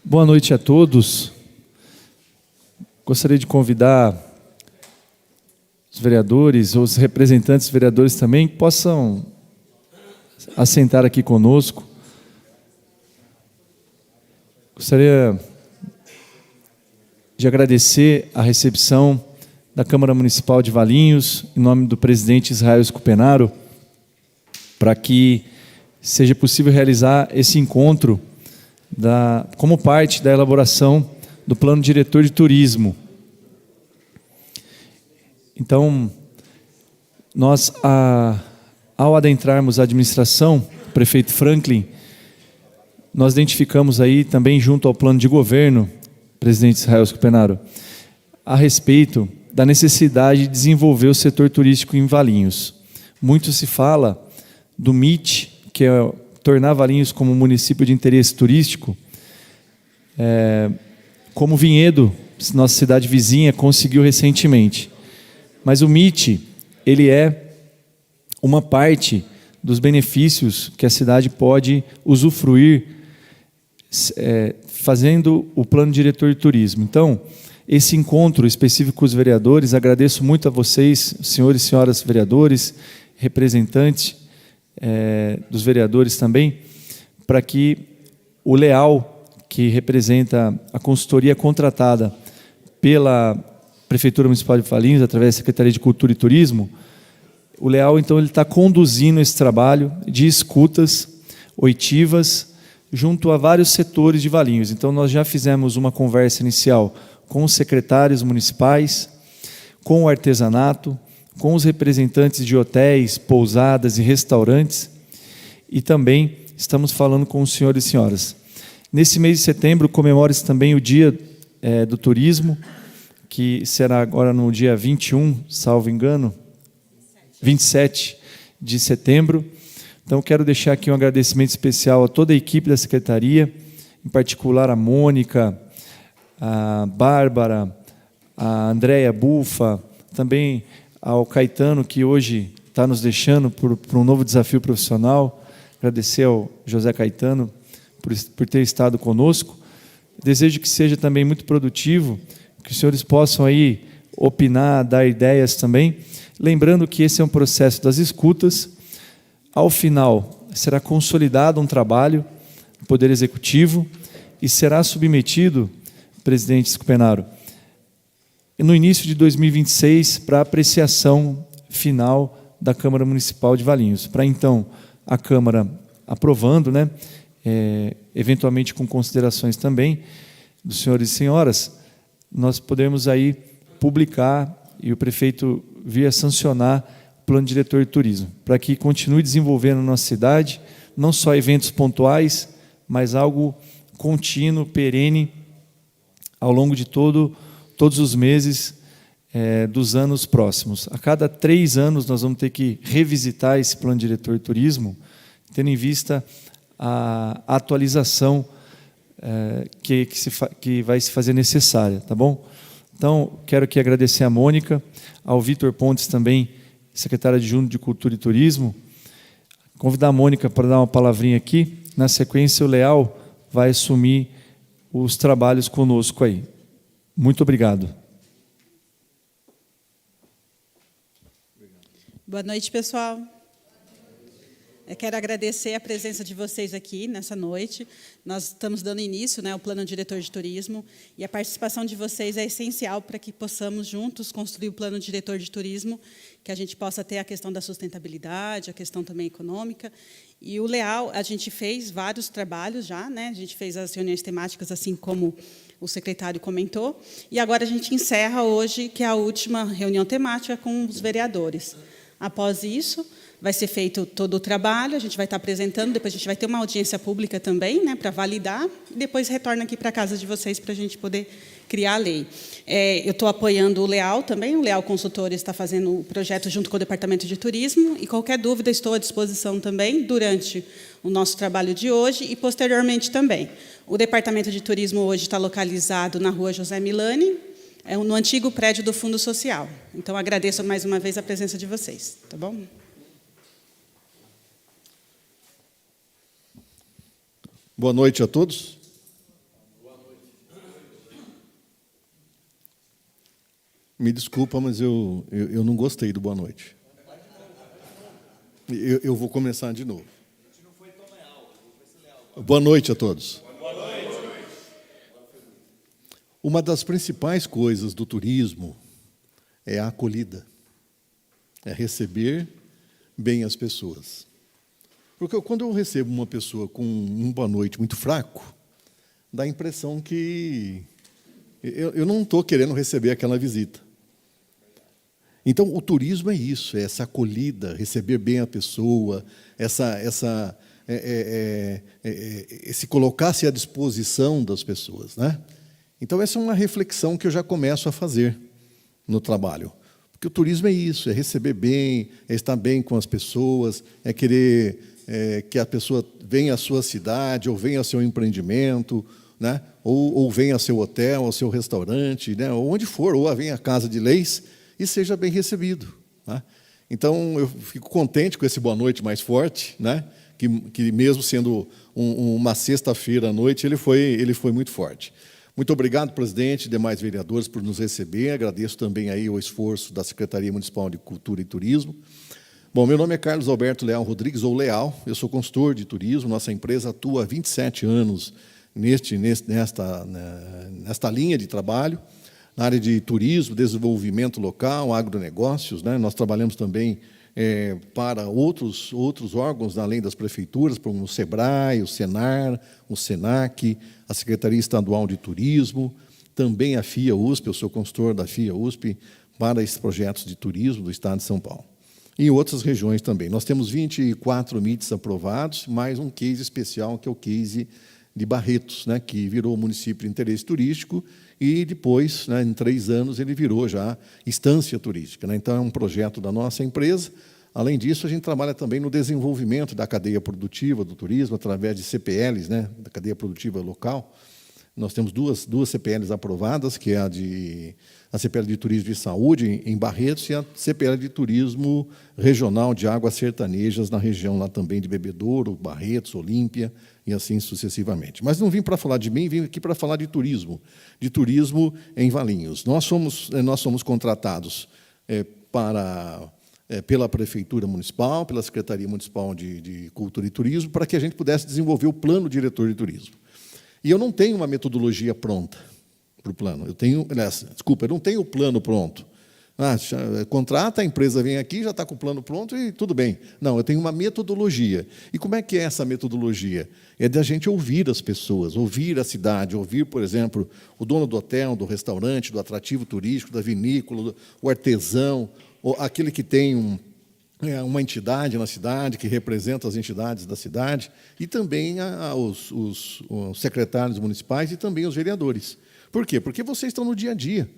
Boa noite a todos. Gostaria de convidar os vereadores, os representantes vereadores também, que possam assentar aqui conosco. Gostaria de agradecer a recepção da Câmara Municipal de Valinhos, em nome do presidente Israel Scupenaro, para que seja possível realizar esse encontro como parte da elaboração do Plano Diretor de Turismo. Então, nós, ao adentrarmos a administração, o prefeito Franklin, nós identificamos aí também, junto ao plano de governo, presidente Israel Scupenaro, a respeito da necessidade de desenvolver o setor turístico em Valinhos. Muito se fala do MIT, que é tornar Valinhos como município de interesse turístico, como Vinhedo, nossa cidade vizinha, conseguiu recentemente. Mas o MIT, ele é uma parte dos benefícios que a cidade pode usufruir fazendo o plano diretor de turismo. Então, esse encontro específico com os vereadores, agradeço muito a vocês, senhores e senhoras vereadores, representantes dos vereadores também, para que o Leal, que representa a consultoria contratada pela Prefeitura Municipal de Valinhos, através da Secretaria de Cultura e Turismo, o Leal, então, ele está conduzindo esse trabalho de escutas oitivas junto a vários setores de Valinhos. Então, nós já fizemos uma conversa inicial com os secretários municipais, com o artesanato, com os representantes de hotéis, pousadas e restaurantes, e também estamos falando com os senhores e senhoras. Nesse mês de setembro, comemora-se também o Dia do Turismo, que será agora no dia 21, salvo engano, 27 de setembro. Então, quero deixar aqui um agradecimento especial a toda a equipe da Secretaria, em particular a Mônica, a Bárbara, a Andréia Bufa, também ao Caetano, que hoje está nos deixando por um novo desafio profissional. Agradecer ao José Caetano por ter estado conosco. Desejo que seja também muito produtivo, que os senhores possam aí opinar, dar ideias também. Lembrando que esse é um processo das escutas. Ao final, será consolidado um trabalho do Poder Executivo e será submetido, presidente Scupenaro, no início de 2026, para apreciação final da Câmara Municipal de Valinhos. Para então, a Câmara aprovando, eventualmente com considerações também dos senhores e senhoras, nós podemos aí publicar e o prefeito vir a sancionar o Plano Diretor de Turismo, para que continue desenvolvendo na nossa cidade, não só eventos pontuais, mas algo contínuo, perene, ao longo de todos os meses dos anos próximos. A cada 3 anos nós vamos ter que revisitar esse Plano Diretor de Turismo, tendo em vista a atualização que vai se fazer necessária, tá bom? Então, quero aqui agradecer a Mônica, ao Vitor Pontes também, secretário adjunto de Cultura e Turismo, convidar a Mônica para dar uma palavrinha aqui. Na sequência, o Leal vai assumir os trabalhos conosco aí. Muito obrigado. Boa noite, pessoal. Eu quero agradecer a presença de vocês aqui nessa noite. Nós estamos dando início ao Plano Diretor de Turismo, e a participação de vocês é essencial para que possamos juntos construir o Plano Diretor de Turismo, que a gente possa ter a questão da sustentabilidade, a questão também econômica. E o Leal, a gente fez vários trabalhos já, a gente fez as reuniões temáticas, assim como o secretário comentou, e agora a gente encerra hoje, que é a última reunião temática com os vereadores. Após isso, vai ser feito todo o trabalho, a gente vai estar apresentando, depois a gente vai ter uma audiência pública também, para validar, e depois retorna aqui para a casa de vocês para a gente poder criar a lei. Eu estou apoiando o Leal também, o Leal Consultores está fazendo o projeto junto com o Departamento de Turismo, e qualquer dúvida estou à disposição também durante o nosso trabalho de hoje e posteriormente também. O Departamento de Turismo hoje está localizado na Rua José Milani, no antigo prédio do Fundo Social. Então, agradeço mais uma vez a presença de vocês. Tá bom? Boa noite a todos. Boa Me desculpa, mas eu não gostei do boa noite. Eu vou começar de novo. Boa noite a todos. Uma das principais coisas do turismo é a acolhida, é receber bem as pessoas. Porque quando eu recebo uma pessoa com um boa noite muito fraco, dá a impressão que eu não estou querendo receber aquela visita. Então, o turismo é isso, é essa acolhida, receber bem a pessoa, esse colocar-se à disposição das pessoas, né? Então, essa é uma reflexão que eu já começo a fazer no trabalho. Porque o turismo é isso, é receber bem, é estar bem com as pessoas, é querer que a pessoa venha à sua cidade, ou venha ao seu empreendimento, né? ou venha ao seu hotel, ao seu restaurante, né? Ou onde for, ou venha à casa de leis, e seja bem recebido, né? Então, eu fico contente com esse boa noite mais forte, né? Que mesmo sendo uma sexta-feira à noite, ele foi muito forte. Muito obrigado, presidente e demais vereadores, por nos receber. Agradeço também aí o esforço da Secretaria Municipal de Cultura e Turismo. Bom, meu nome é Carlos Alberto Leal Rodrigues, ou Leal, eu sou consultor de turismo, nossa empresa atua há 27 anos nesta linha de trabalho, na área de turismo, desenvolvimento local, agronegócios, né? Nós trabalhamos também para outros órgãos, além das prefeituras, como o SEBRAE, o SENAR, o SENAC, a Secretaria Estadual de Turismo, também a FIA-USP, eu sou consultor da FIA-USP para esses projetos de turismo do Estado de São Paulo. E em outras regiões também. Nós temos 24 MITs aprovados, mais um case especial, que é o case de Barretos, né, que virou município de interesse turístico, e depois, né, em 3 anos, ele virou já instância turística, né? Então, é um projeto da nossa empresa. Além disso, a gente trabalha também no desenvolvimento da cadeia produtiva do turismo, através de CPLs, né, da cadeia produtiva local. Nós temos duas CPLs aprovadas, que é a CPL de Turismo de Saúde, em Barretos, e a CPL de Turismo Regional de Águas Sertanejas, na região lá também de Bebedouro, Barretos, Olímpia, e assim sucessivamente. Mas não vim para falar de mim, vim aqui para falar de turismo em Valinhos. Nós somos contratados pela Prefeitura Municipal, pela Secretaria Municipal de Cultura e Turismo, para que a gente pudesse desenvolver o Plano Diretor de Turismo. E eu não tenho uma metodologia pronta para o plano. Eu não tenho o plano pronto. Contrata, a empresa vem aqui, já está com o plano pronto e tudo bem. Não, eu tenho uma metodologia. E como é que é essa metodologia? É de a gente ouvir as pessoas, ouvir a cidade, ouvir, por exemplo, o dono do hotel, do restaurante, do atrativo turístico, da vinícola, o artesão, ou aquele que tem uma entidade na cidade, que representa as entidades da cidade, e também os secretários municipais e também os vereadores. Por quê? Porque vocês estão no dia a dia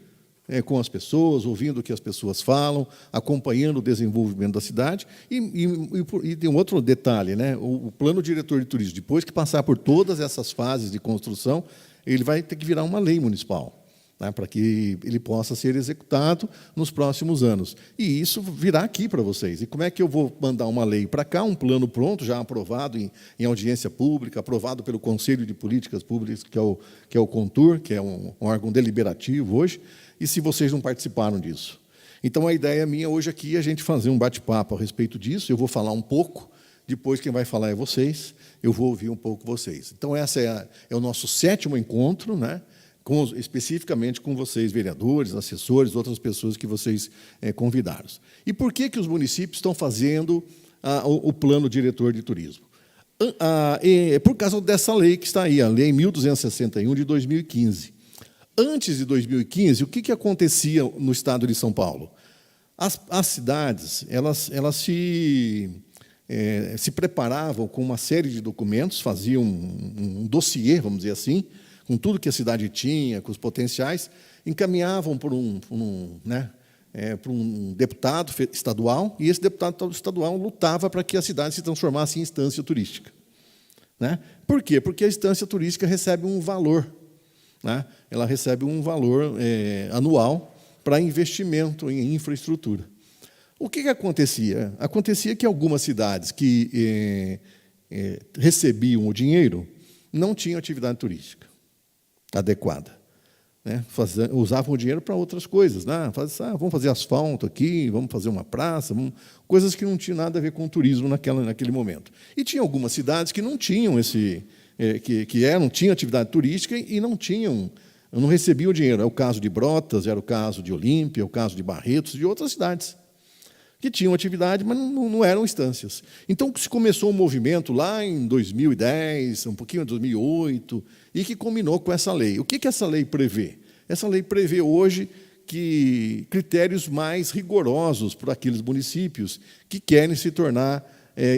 com as pessoas, ouvindo o que as pessoas falam, acompanhando o desenvolvimento da cidade. E tem um outro detalhe, né? O plano diretor de turismo, depois que passar por todas essas fases de construção, ele vai ter que virar uma lei municipal, né, para que ele possa ser executado nos próximos anos. E isso virá aqui para vocês. E como é que eu vou mandar uma lei para cá, um plano pronto, já aprovado em audiência pública, aprovado pelo Conselho de Políticas Públicas, que é o CONTUR, que é um órgão deliberativo hoje, e se vocês não participaram disso? Então, a ideia minha hoje aqui é a gente fazer um bate-papo a respeito disso. Eu vou falar um pouco, depois quem vai falar é vocês, eu vou ouvir um pouco vocês. Então, esse é o nosso 7º encontro, né? Especificamente com vocês, vereadores, assessores, outras pessoas que vocês convidaram. E por que os municípios estão fazendo o plano diretor de turismo? Por causa dessa lei que está aí, a Lei 1.261, de 2015. Antes de 2015, o que acontecia no estado de São Paulo? As cidades elas se preparavam com uma série de documentos, faziam um dossiê, vamos dizer assim, com tudo que a cidade tinha, com os potenciais, encaminhavam para um deputado estadual, e esse deputado estadual lutava para que a cidade se transformasse em instância turística, né? Por quê? Porque a instância turística recebe um valor, né? Ela recebe um valor anual para investimento em infraestrutura. O que acontecia? Acontecia que algumas cidades que recebiam o dinheiro não tinham atividade turística adequada. né, usavam o dinheiro para outras coisas. Né? Vamos fazer asfalto aqui, vamos fazer uma praça, coisas que não tinham nada a ver com o turismo naquele momento. E tinha algumas cidades que não tinham não tinham atividade turística e não recebiam o dinheiro. É o caso de Brotas, era o caso de Olímpia, é o caso de Barretos, de outras cidades que tinham atividade, mas não eram estâncias. Então, se começou um movimento lá em 2010, um pouquinho em 2008, e que culminou com essa lei. O que essa lei prevê? Essa lei prevê hoje que critérios mais rigorosos para aqueles municípios que querem se tornar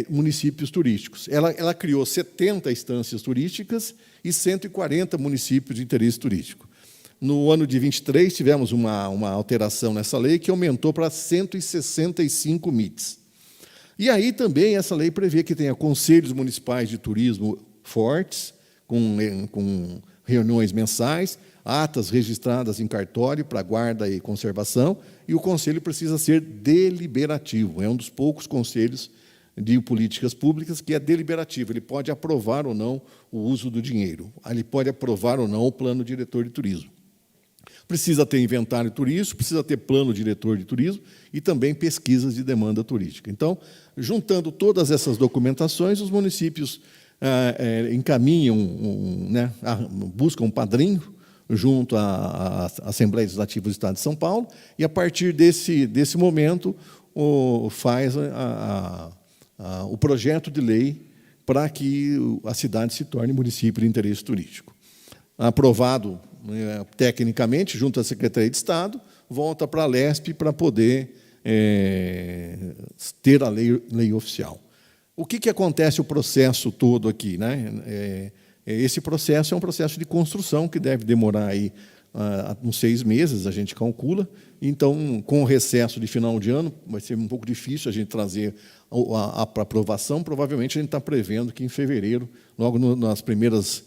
municípios turísticos. Ela criou 70 estâncias turísticas e 140 municípios de interesse turístico. No ano de 23, tivemos uma alteração nessa lei que aumentou para 165 MITs. E aí também essa lei prevê que tenha conselhos municipais de turismo fortes, com reuniões mensais, atas registradas em cartório para guarda e conservação, e o conselho precisa ser deliberativo. É um dos poucos conselhos de políticas públicas que é deliberativo. Ele pode aprovar ou não o uso do dinheiro. Ele pode aprovar ou não o plano diretor de turismo. Precisa ter inventário turístico, precisa ter plano diretor de turismo e também pesquisas de demanda turística. Então, juntando todas essas documentações, os municípios encaminham, buscam um padrinho junto à Assembleia Legislativa do Estado de São Paulo e, a partir desse momento, faz o projeto de lei para que a cidade se torne município de interesse turístico. Aprovado tecnicamente, junto à Secretaria de Estado, volta para a LESP para poder ter a lei oficial. O que acontece o processo todo aqui? Né? Esse processo é um processo de construção que deve demorar aí, uns 6 meses, a gente calcula. Então, com o recesso de final de ano, vai ser um pouco difícil a gente trazer a aprovação. Provavelmente, a gente está prevendo que, em fevereiro, logo nas primeiras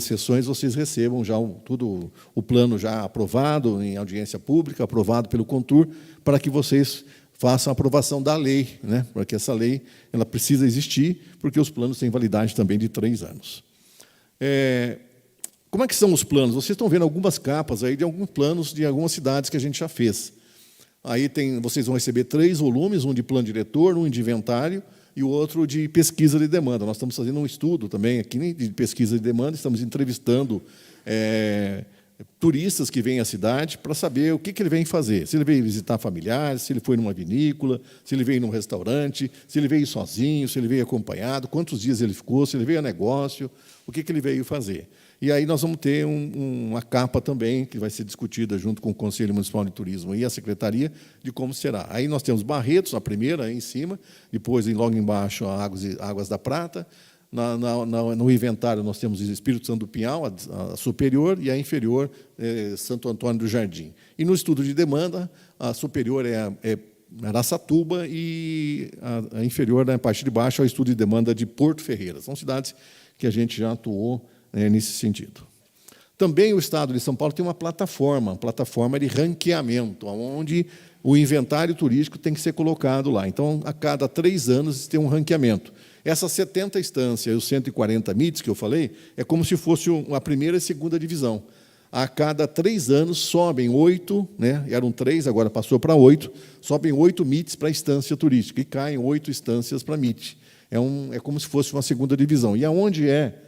sessões, vocês recebam já todo o plano já aprovado em audiência pública, aprovado pelo Contur, para que vocês façam a aprovação da lei, né? Porque essa lei ela precisa existir, porque os planos têm validade também de 3 anos. Como é que são os planos? Vocês estão vendo algumas capas aí de alguns planos de algumas cidades que a gente já fez. Aí vocês vão receber 3 volumes, um de plano diretor, um de inventário, e o outro de pesquisa de demanda. Nós estamos fazendo um estudo também aqui de pesquisa de demanda, estamos entrevistando turistas que vêm à cidade para saber o que ele vem fazer. Se ele veio visitar familiares, se ele foi numa vinícola, se ele veio num restaurante, se ele veio sozinho, se ele veio acompanhado, quantos dias ele ficou, se ele veio a negócio, o que ele veio fazer. E aí nós vamos ter uma capa também, que vai ser discutida junto com o Conselho Municipal de Turismo e a Secretaria, de como será. Aí nós temos Barretos, a primeira, aí em cima, depois, logo embaixo, Águas da Prata. No inventário, nós temos Espírito Santo do Pinhal, a superior, e a inferior, Santo Antônio do Jardim. E no estudo de demanda, a superior é Araçatuba e a inferior, na parte de baixo, é o estudo de demanda de Porto Ferreira. São cidades que a gente já atuou nesse sentido. Também o Estado de São Paulo tem uma plataforma de ranqueamento, onde o inventário turístico tem que ser colocado lá. Então, a cada 3 anos, tem um ranqueamento. Essas 70 estâncias e os 140 MITs que eu falei, é como se fosse a primeira e segunda divisão. A cada 3 anos, sobem 8, eram 3, agora passou para 8, sobem 8 MITs para a estância turística, e caem 8 estâncias para MIT. É como se fosse uma segunda divisão. E aonde é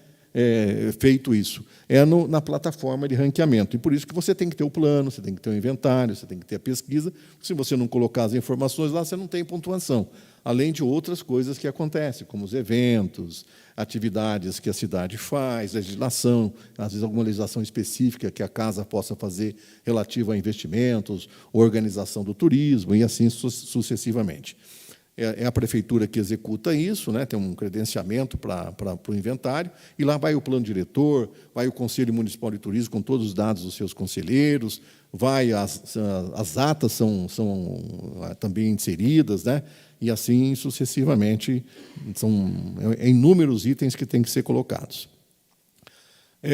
feito isso? É na plataforma de ranqueamento. E por isso que você tem que ter o plano, você tem que ter o inventário, você tem que ter a pesquisa. Se você não colocar as informações lá, você não tem pontuação. Além de outras coisas que acontecem, como os eventos, atividades que a cidade faz, legislação, às vezes alguma legislação específica que a casa possa fazer relativa a investimentos, organização do turismo, e assim sucessivamente. É a prefeitura que executa isso, tem um credenciamento para o inventário, e lá vai o plano diretor, vai o Conselho Municipal de Turismo com todos os dados dos seus conselheiros, as atas são também inseridas, e assim sucessivamente, são inúmeros itens que têm que ser colocados.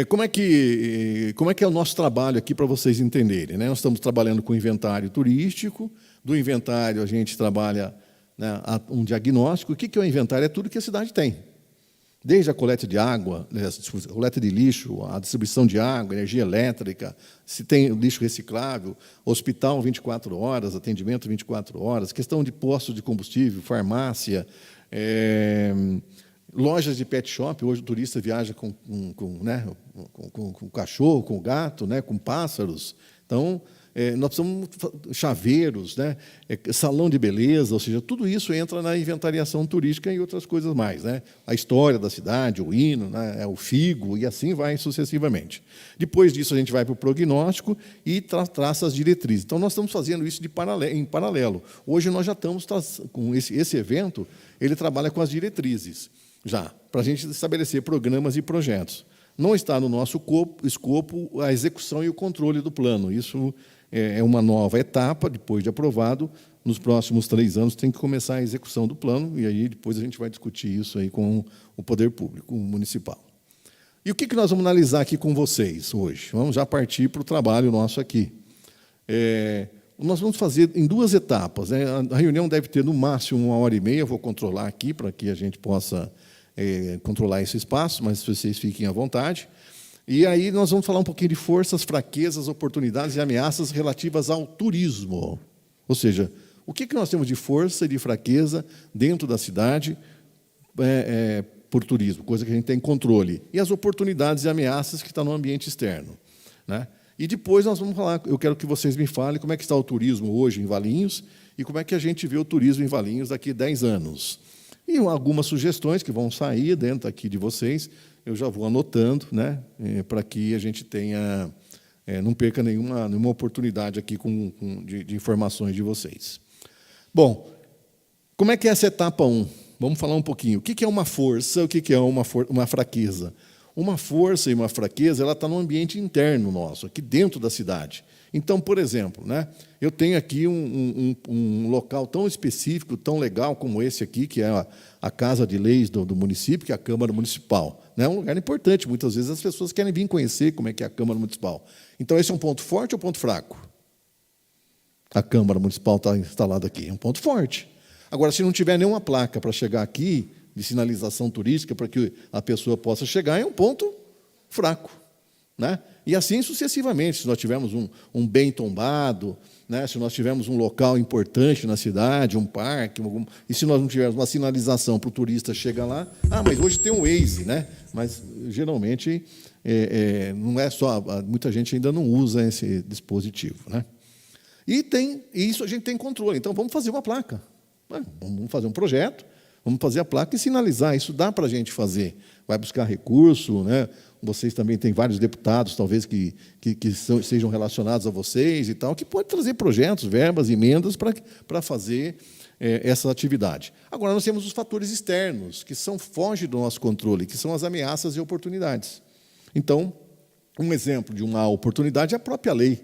Como é que é o nosso trabalho aqui, para vocês entenderem? Nós estamos trabalhando com inventário turístico, do inventário a gente trabalha um diagnóstico. O que é o inventário? É tudo que a cidade tem. desde a coleta de água, a coleta de lixo, a distribuição de água, energia elétrica, se tem lixo reciclável, hospital 24 horas, atendimento 24 horas, questão de postos de combustível, farmácia, lojas de pet shop. Hoje o turista viaja com cachorro, com gato, né, com pássaros. Então, nós precisamos chaveiros, né, salão de beleza, ou seja, tudo isso entra na inventariação turística e outras coisas mais, né? A história da cidade, o hino, né, o figo, e assim vai sucessivamente. Depois disso, a gente vai para o prognóstico e traça as diretrizes. Então, nós estamos fazendo isso em paralelo. Hoje, nós já estamos com esse evento, ele trabalha com as diretrizes, já, para a gente estabelecer programas e projetos. Não está no nosso escopo a execução e o controle do plano. Isso é uma nova etapa, depois de aprovado. Nos próximos 3 anos tem que começar a execução do plano, e aí depois a gente vai discutir isso aí com o poder público municipal. E o que nós vamos analisar aqui com vocês hoje? Vamos já partir para o trabalho nosso aqui. Nós vamos fazer em 2 etapas, né? A reunião deve ter, no máximo, 1h30, eu vou controlar aqui, para que a gente possa controlar esse espaço, mas vocês fiquem à vontade. E aí nós vamos falar um pouquinho de forças, fraquezas, oportunidades e ameaças relativas ao turismo. Ou seja, o que nós temos de força e de fraqueza dentro da cidade por turismo, coisa que a gente tem controle. E as oportunidades e ameaças que estão no ambiente externo, né? E depois nós vamos falar, eu quero que vocês me falem como é que está o turismo hoje em Valinhos e como é que a gente vê o turismo em Valinhos daqui a 10 anos. E algumas sugestões que vão sair dentro aqui de vocês, eu já vou anotando, né, para que a gente tenha, não perca nenhuma oportunidade aqui de informações de vocês. Bom, como é que é essa etapa 1? Vamos falar um pouquinho. O que é uma força, o que é uma fraqueza? Uma força e uma fraqueza, ela está no ambiente interno nosso, aqui dentro da cidade. Então, por exemplo, né, eu tenho aqui um local tão específico, tão legal como esse aqui, que é a Casa de Leis do município, que é a Câmara Municipal. É um lugar importante. Muitas vezes as pessoas querem vir conhecer como é que é a Câmara Municipal. Então, esse é um ponto forte ou ponto fraco? A Câmara Municipal está instalada aqui. É um ponto forte. Agora, se não tiver nenhuma placa para chegar aqui, de sinalização turística, para que a pessoa possa chegar, é um ponto fraco, né? E assim sucessivamente, se nós tivermos um bem tombado, né, se nós tivermos um local importante na cidade, um parque, e se nós não tivermos uma sinalização para o turista chegar lá, mas hoje tem um Waze, né? Mas geralmente não é só, muita gente ainda não usa esse dispositivo, né? E isso a gente tem controle. Então vamos fazer uma placa, né? Vamos fazer um projeto, vamos fazer a placa e sinalizar. Isso dá para a gente fazer. Vai buscar recurso, né? Vocês também têm vários deputados, talvez, que sejam relacionados a vocês e tal, que pode trazer projetos, verbas, emendas para fazer essa atividade. Agora, nós temos os fatores externos, que fogem do nosso controle, que são as ameaças e oportunidades. Então, um exemplo de uma oportunidade é a própria lei,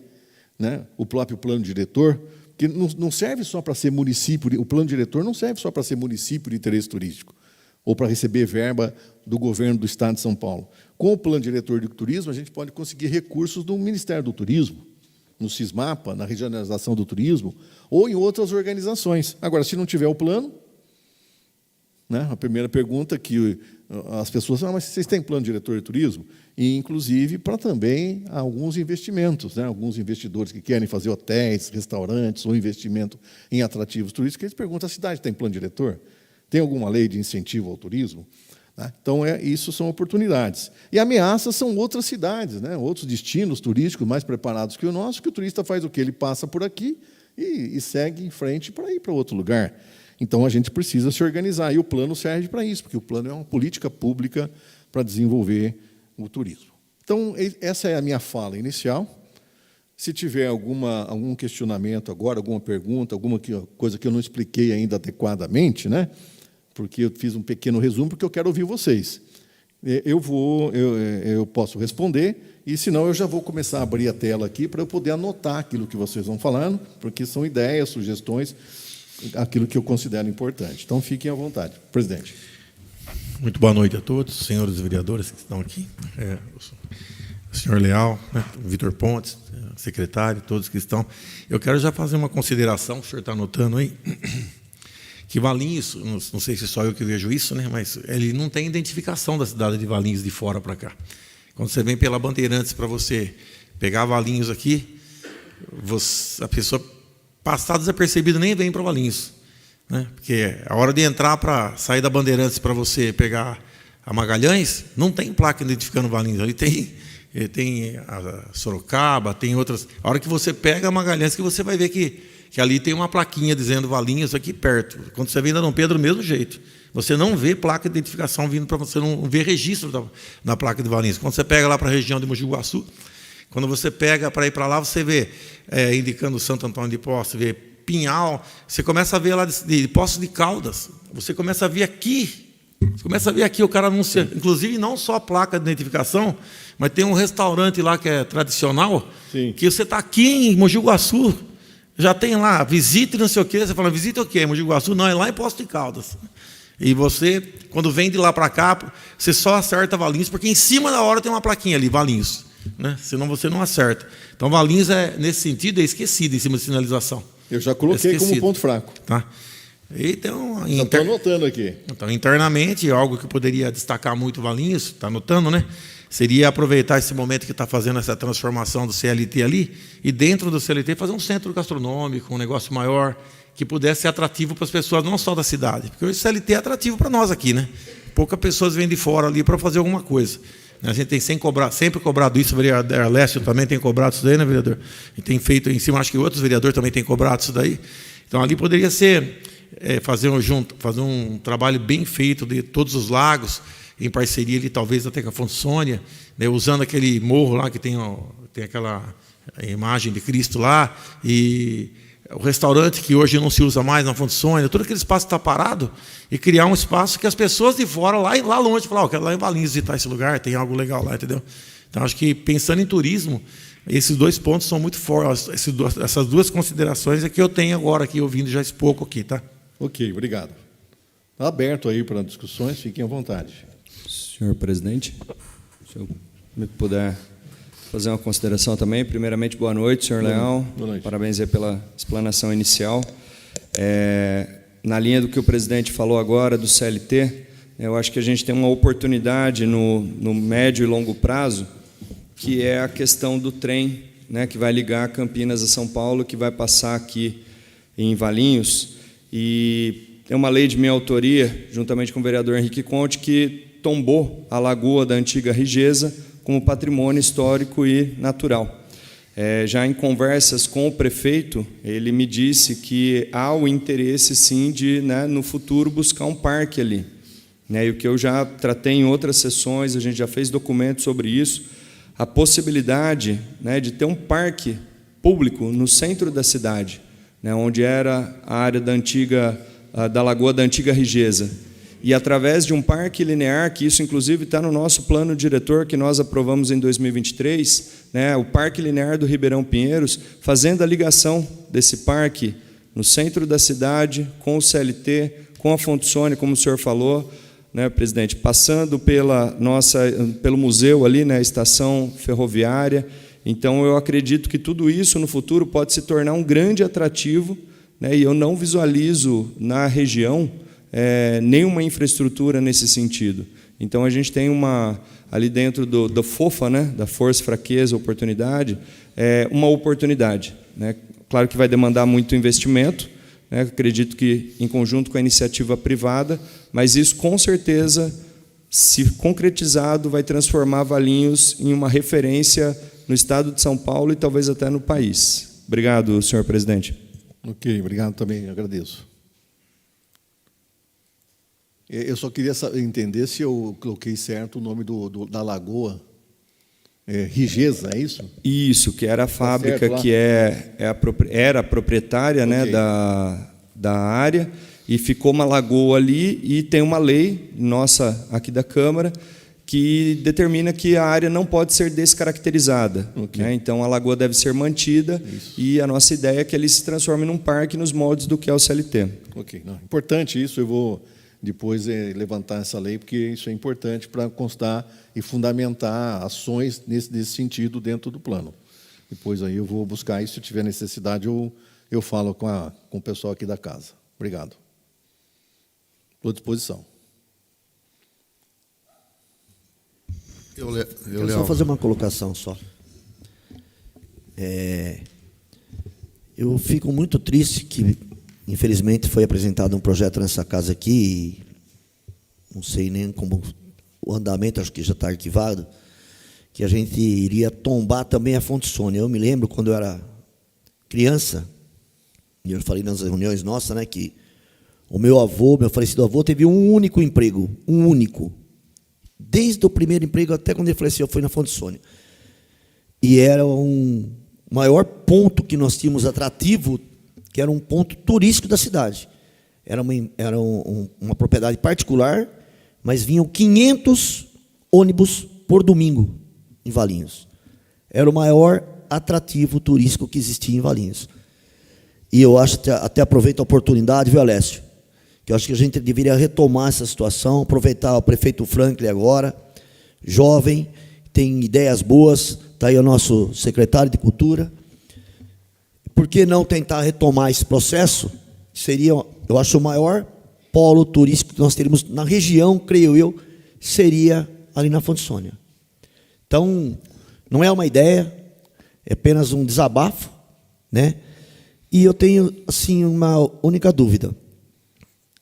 né? O próprio plano diretor, que não serve só para ser município, o plano diretor não serve só para ser município de interesse turístico, ou para receber verba do governo do Estado de São Paulo. Com o plano diretor de turismo, a gente pode conseguir recursos do Ministério do Turismo, no SISMAPA, na regionalização do turismo, ou em outras organizações. Agora, se não tiver o plano, né, a primeira pergunta que as pessoas falam, mas vocês têm plano diretor de turismo? E, inclusive, para também alguns investimentos, né, alguns investidores que querem fazer hotéis, restaurantes, ou investimento em atrativos turísticos, eles perguntam, a cidade tem plano diretor? Tem alguma lei de incentivo ao turismo? Então, isso são oportunidades. E ameaças são outras cidades, né? Outros destinos turísticos mais preparados que o nosso, que o turista faz o quê? Ele passa por aqui e segue em frente para ir para outro lugar. Então, a gente precisa se organizar. E o plano serve para isso, porque o plano é uma política pública para desenvolver o turismo. Então, essa é a minha fala inicial. Se tiver algum questionamento agora, alguma pergunta, alguma coisa que eu não expliquei ainda adequadamente, né? Porque eu fiz um pequeno resumo, porque eu quero ouvir vocês. Eu posso responder, e, senão, eu já vou começar a abrir a tela aqui para eu poder anotar aquilo que vocês vão falando, porque são ideias, sugestões, aquilo que eu considero importante. Então, fiquem à vontade. Presidente. Muito boa noite a todos, senhores vereadores que estão aqui, o senhor Leal, né, o Vitor Pontes, secretário, todos que estão. Eu quero já fazer uma consideração, o senhor está anotando aí, que Valinhos, não sei se só eu que vejo isso, né, mas ele não tem identificação da cidade de Valinhos de fora para cá. Quando você vem pela Bandeirantes para você pegar Valinhos aqui, a pessoa passar desapercebida nem vem para Valinhos, né? Porque a hora de entrar para sair da Bandeirantes para você pegar a Magalhães, não tem placa identificando Valinhos. Ali tem a Sorocaba, tem outras. A hora que você pega a Magalhães, que você vai ver que ali tem uma plaquinha dizendo Valinhos aqui perto. Quando você vem da Dom Pedro, do mesmo jeito. Você não vê placa de identificação vindo para você, não vê registro da placa de Valinhos. Quando você pega lá para a região de Mogi Guaçu, quando você pega para ir para lá, você vê indicando Santo Antônio de Poços, vê Pinhal, você começa a ver lá de Poços de Caldas, você começa a ver aqui. Você começa a ver aqui, o cara anuncia, inclusive não só a placa de identificação, mas tem um restaurante lá que é tradicional, sim, que você está aqui em Mogi Guaçu, já tem lá, visite não sei o quê, você fala, visite o quê? Mogi Guaçu? Não, é lá em Poços de Caldas. E você, quando vem de lá para cá, você só acerta Valinhos, porque em cima da hora tem uma plaquinha ali, Valinhos, né? Senão você não acerta. Então, Valinhos, nesse sentido, é esquecido em cima de sinalização. Eu já coloquei como ponto fraco. Tá? Então, estou anotando aqui. Então, internamente, algo que poderia destacar muito Valinhos, está anotando, né? Seria aproveitar esse momento que está fazendo essa transformação do CLT ali, e dentro do CLT fazer um centro gastronômico, um negócio maior, que pudesse ser atrativo para as pessoas, não só da cidade. Porque o CLT é atrativo para nós aqui, né? Poucas pessoas vêm de fora ali para fazer alguma coisa. A gente tem sempre cobrado isso, o vereador Arlécio também tem cobrado isso daí, né, vereador? E tem feito em cima, acho que outros vereadores também têm cobrado isso daí. Então, ali poderia ser fazer um trabalho bem feito de todos os lagos, em parceria ali, talvez até com a Fonte Sônia, né, usando aquele morro lá que tem aquela imagem de Cristo lá, e o restaurante que hoje não se usa mais na Fonte Sônia, todo aquele espaço está parado, e criar um espaço que as pessoas de fora, lá longe, falam, eu quero lá em Valinhos visitar esse lugar, tem algo legal lá, entendeu? Então, acho que pensando em turismo, esses dois pontos são muito fortes, essas duas considerações é que eu tenho agora aqui, ouvindo já esse pouco aqui, tá? Ok, obrigado. Está aberto aí para discussões, fiquem à vontade. Senhor presidente, se eu me puder fazer uma consideração também. Primeiramente, boa noite, senhor Leal. Boa noite. Parabéns aí pela explanação inicial. Na linha do que o presidente falou agora do CLT, eu acho que a gente tem uma oportunidade no médio e longo prazo, que é a questão do trem, né, que vai ligar Campinas a São Paulo, que vai passar aqui em Valinhos. E tem uma lei de minha autoria, juntamente com o vereador Henrique Conte, que tombou a lagoa da antiga Rigesa como patrimônio histórico e natural. Já em conversas com o prefeito, ele me disse que há o interesse, sim, de, né, no futuro, buscar um parque ali. E o que eu já tratei em outras sessões, a gente já fez documentos sobre isso, a possibilidade, né, de ter um parque público no centro da cidade, né, onde era a área da lagoa da antiga Rigesa. E através de um parque linear, que isso inclusive está no nosso plano diretor que nós aprovamos em 2023, né, o Parque Linear do Ribeirão Pinheiros, fazendo a ligação desse parque no centro da cidade, com o CLT, com a Fonte Sônia, como o senhor falou, né, presidente, passando pelo museu ali, né, a estação ferroviária. Então, eu acredito que tudo isso no futuro pode se tornar um grande atrativo, né, e eu não visualizo na região nenhuma infraestrutura nesse sentido. Então, a gente tem ali dentro do FOFA, né, da Força, Fraqueza, Oportunidade, uma oportunidade. Né? Claro que vai demandar muito investimento, né, acredito que em conjunto com a iniciativa privada, mas isso, com certeza, se concretizado, vai transformar Valinhos em uma referência no estado de São Paulo e talvez até no país. Obrigado, senhor presidente. Ok, obrigado também, agradeço. Eu só queria entender se eu coloquei certo o nome da lagoa. Rigesa, é isso? Isso, que era a fábrica certo, que era proprietária, okay, né, da área, e ficou uma lagoa ali, e tem uma lei nossa aqui da Câmara que determina que a área não pode ser descaracterizada. Okay. Né? Então, a lagoa deve ser mantida, isso, e a nossa ideia é que ele se transforme num parque nos moldes do que é o CLT. Ok, não, importante isso, eu vou depois levantar essa lei, porque isso é importante para constar e fundamentar ações nesse sentido dentro do plano. Depois aí eu vou buscar isso, se tiver necessidade, eu falo com o pessoal aqui da casa. Obrigado. Estou à disposição. Quero só fazer uma colocação só. Eu fico muito triste que, infelizmente, foi apresentado um projeto nessa casa aqui, e não sei nem como o andamento, acho que já está arquivado, que a gente iria tombar também a Fonte Sônia. Eu me lembro, quando eu era criança, e eu falei nas reuniões nossas, né, que o meu avô, meu falecido avô, teve um único emprego, um único. Desde o primeiro emprego até quando ele faleceu, foi na Fonte Sônia. E era um maior ponto que nós tínhamos atrativo, que era um ponto turístico da cidade. Era uma propriedade particular, mas vinham 500 ônibus por domingo em Valinhos. Era o maior atrativo turístico que existia em Valinhos. E eu acho, até aproveito a oportunidade, viu, Alessio, que eu acho que a gente deveria retomar essa situação, aproveitar o prefeito Franklin agora, jovem, tem ideias boas, está aí o nosso secretário de Cultura. Por que não tentar retomar esse processo? Seria, eu acho, o maior polo turístico que nós teríamos na região, creio eu, seria ali na Fonte Sônia. Então, não é uma ideia, é apenas um desabafo, né? E eu tenho, assim, uma única dúvida.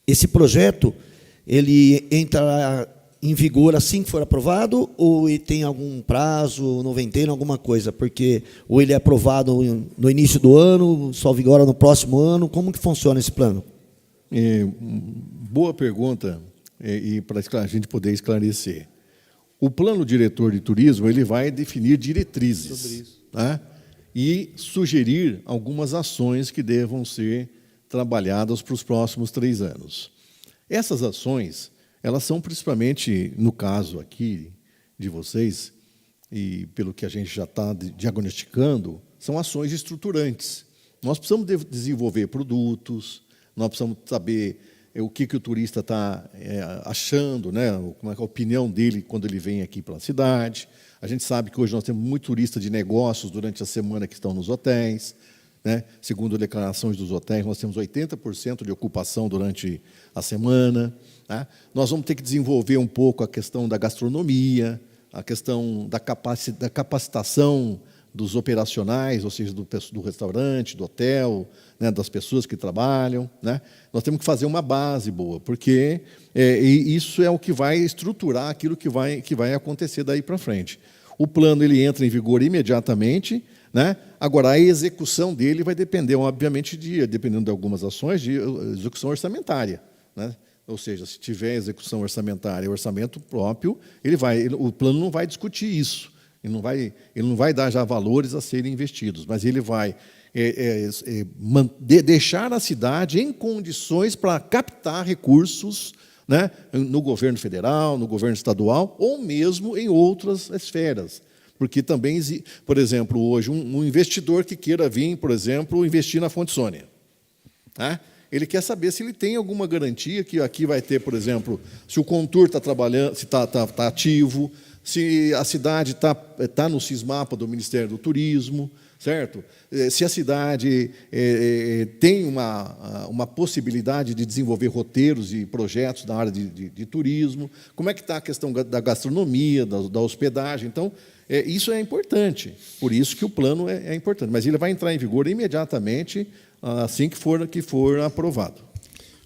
Esse projeto, ele entra em vigor assim que for aprovado, ou ele tem algum prazo, noventena, alguma coisa? Porque ou ele é aprovado no início do ano, só vigora no próximo ano, como que funciona esse plano? Boa pergunta, e para a gente poder esclarecer. O plano diretor de turismo, ele vai definir diretrizes, né, e sugerir algumas ações que devam ser trabalhadas para os próximos 3 anos. Essas ações, elas são principalmente, no caso aqui de vocês, e pelo que a gente já está diagnosticando, são ações estruturantes. Nós precisamos desenvolver produtos, nós precisamos saber o que o turista está achando, né, como é a opinião dele quando ele vem aqui para a cidade. A gente sabe que hoje nós temos muito turista de negócios durante a semana que estão nos hotéis, né? Segundo declarações dos hotéis, nós temos 80% de ocupação durante a semana, né? Nós vamos ter que desenvolver um pouco a questão da gastronomia, a questão da capacitação dos operacionais, ou seja, do restaurante, do hotel, né, das pessoas que trabalham, né? Nós temos que fazer uma base boa, porque isso é o que vai estruturar aquilo que vai acontecer daí para frente. O plano ele entra em vigor imediatamente, né? Agora, a execução dele vai depender, obviamente, dependendo de algumas ações, de execução orçamentária, né? Ou seja, se tiver execução orçamentária, orçamento próprio, o plano não vai discutir isso. Ele não vai dar já valores a serem investidos, mas ele vai deixar a cidade em condições para captar recursos, né, no governo federal, no governo estadual, ou mesmo em outras esferas. Porque também, por exemplo, hoje, um investidor que queira vir, por exemplo, investir na Fonte Sônia, né? Ele quer saber se ele tem alguma garantia que aqui vai ter, por exemplo, se o Contur está trabalhando, se está ativo, se a cidade está no SISMAPA do Ministério do Turismo, certo? Se a cidade tem uma possibilidade de desenvolver roteiros e projetos na área de turismo, como é que está a questão da gastronomia, da hospedagem. Então, isso é importante, por isso que o plano é importante, mas ele vai entrar em vigor imediatamente, assim que for aprovado.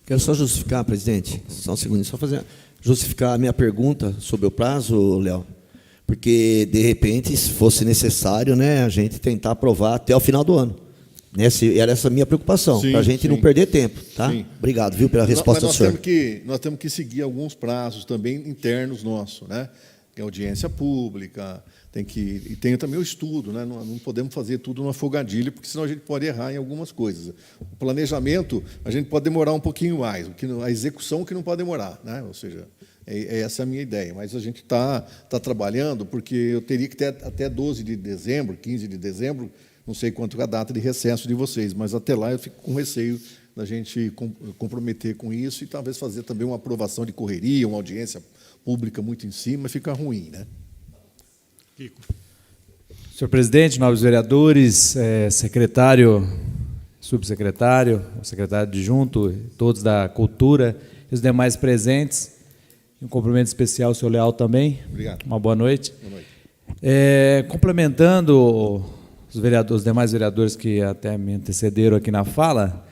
Quero só justificar, presidente, só um segundo, só justificar a minha pergunta sobre o prazo, Léo, porque, de repente, se fosse necessário, né, a gente tentar aprovar até o final do ano. Era essa a minha preocupação, para a gente não perder tempo. Tá? Obrigado, viu, pela resposta do senhor. Nós temos que seguir alguns prazos também internos nossos, né? Tem audiência pública, e tem também o estudo, né? Não podemos fazer tudo numa folgadilha, porque senão a gente pode errar em algumas coisas. O planejamento, a gente pode demorar um pouquinho mais, a execução que não pode demorar, né? Ou seja, essa é a minha ideia. Mas a gente está trabalhando, porque eu teria que ter até 12 de dezembro, 15 de dezembro, não sei quanto é a data de recesso de vocês, mas até lá eu fico com receio da gente comprometer com isso e talvez fazer também uma aprovação de correria, uma audiência pública muito em cima, fica ruim, né? Kiko. Senhor presidente, nobres vereadores, secretário, subsecretário, secretário adjunto, todos da Cultura, e os demais presentes. Um cumprimento especial ao senhor Leal também. Obrigado. Uma boa noite. Boa noite. Complementando os demais vereadores que até me antecederam aqui na fala,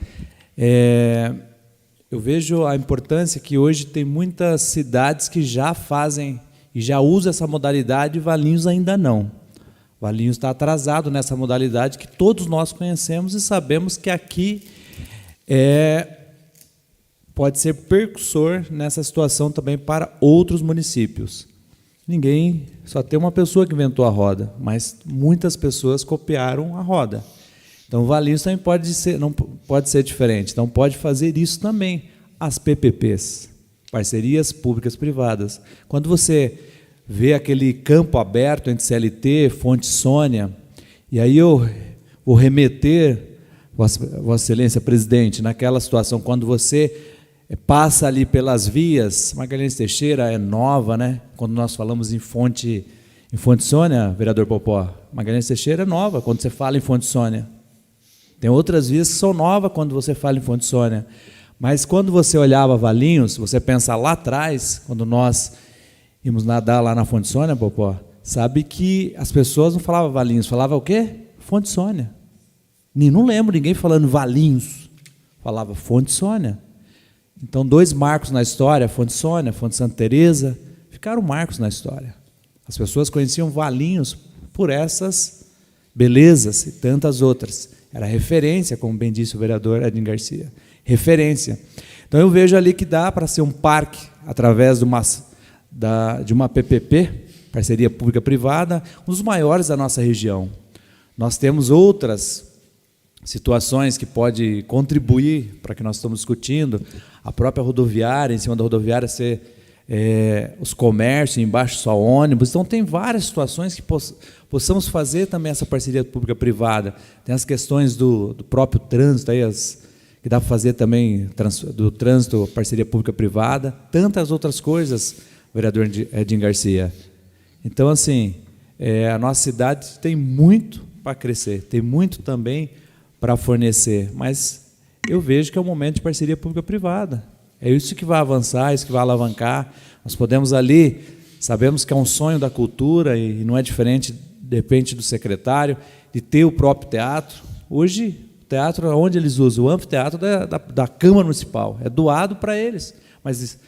eu vejo a importância que hoje tem muitas cidades que já fazem e já usam essa modalidade, e Valinhos ainda não. Valinhos está atrasado nessa modalidade que todos nós conhecemos e sabemos que aqui pode ser precursor nessa situação também para outros municípios. Só tem uma pessoa que inventou a roda, mas muitas pessoas copiaram a roda. Então, Valinhos também não pode ser diferente. Então, pode fazer isso também. As PPPs, parcerias públicas-privadas. Quando você vê aquele campo aberto entre CLT, Fonte Sônia, e aí eu vou remeter, Vossa Excelência Presidente, naquela situação, quando você passa ali pelas vias, Magalhães Teixeira é nova, né? Quando nós falamos em Fonte Sônia, vereador Popó, Magalhães Teixeira é nova, quando você fala em Fonte Sônia. Tem outras vias que são novas quando você fala em Fonte Sônia. Mas quando você olhava Valinhos, você pensa lá atrás, quando nós íamos nadar lá na Fonte Sônia, Popó, sabe que as pessoas não falavam Valinhos, falavam o quê? Fonte Sônia. Não lembro ninguém falando Valinhos, falava Fonte Sônia. Então, 2 marcos na história, Fonte Sônia, Fonte Santa Teresa, ficaram marcos na história. As pessoas conheciam Valinhos por essas belezas e tantas outras. Era referência, como bem disse o vereador Edinho Garcia. Referência. Então, eu vejo ali que dá para ser um parque, através de uma PPP, parceria pública-privada, um dos maiores da nossa região. Nós temos outras situações que podem contribuir para que nós estamos discutindo, a própria rodoviária, em cima da rodoviária ser os comércios, embaixo só ônibus. Então, tem várias situações que possamos fazer também essa parceria pública-privada. Tem as questões do próprio trânsito, aí que dá para fazer também do trânsito, parceria pública-privada, tantas outras coisas, vereador Edinho Garcia. Então, assim, a nossa cidade tem muito para crescer, tem muito também para fornecer, mas eu vejo que é um momento de parceria pública-privada. É isso que vai avançar, isso que vai alavancar. Nós podemos ali, sabemos que é um sonho da cultura e não é diferente, depende do secretário, de ter o próprio teatro. Hoje, o teatro, onde eles usam? O anfiteatro da Câmara Municipal, é doado para eles. Mas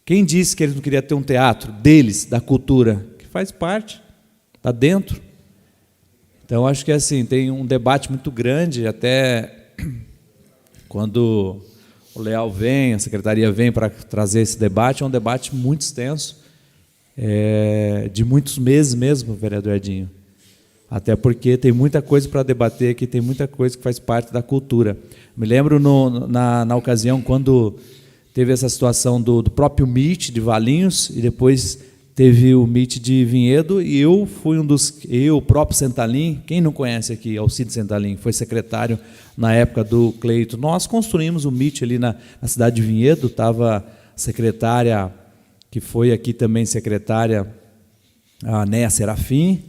quem disse que eles não queriam ter um teatro deles, da cultura? Que faz parte, está dentro. Então, acho que assim, tem um debate muito grande, até quando o Leal vem, a secretaria vem para trazer esse debate, é um debate muito extenso, de muitos meses mesmo, vereador Edinho. Até porque tem muita coisa para debater aqui, tem muita coisa que faz parte da cultura. Me lembro na ocasião, quando teve essa situação do próprio MIT de Valinhos, e depois teve o MIT de Vinhedo, e eu fui o próprio Sentalim, quem não conhece aqui, Alcides Sentalim, foi secretário na época do Cleito. Nós construímos o MIT ali na cidade de Vinhedo, estava secretária, que foi aqui também secretária, a Néa Serafim,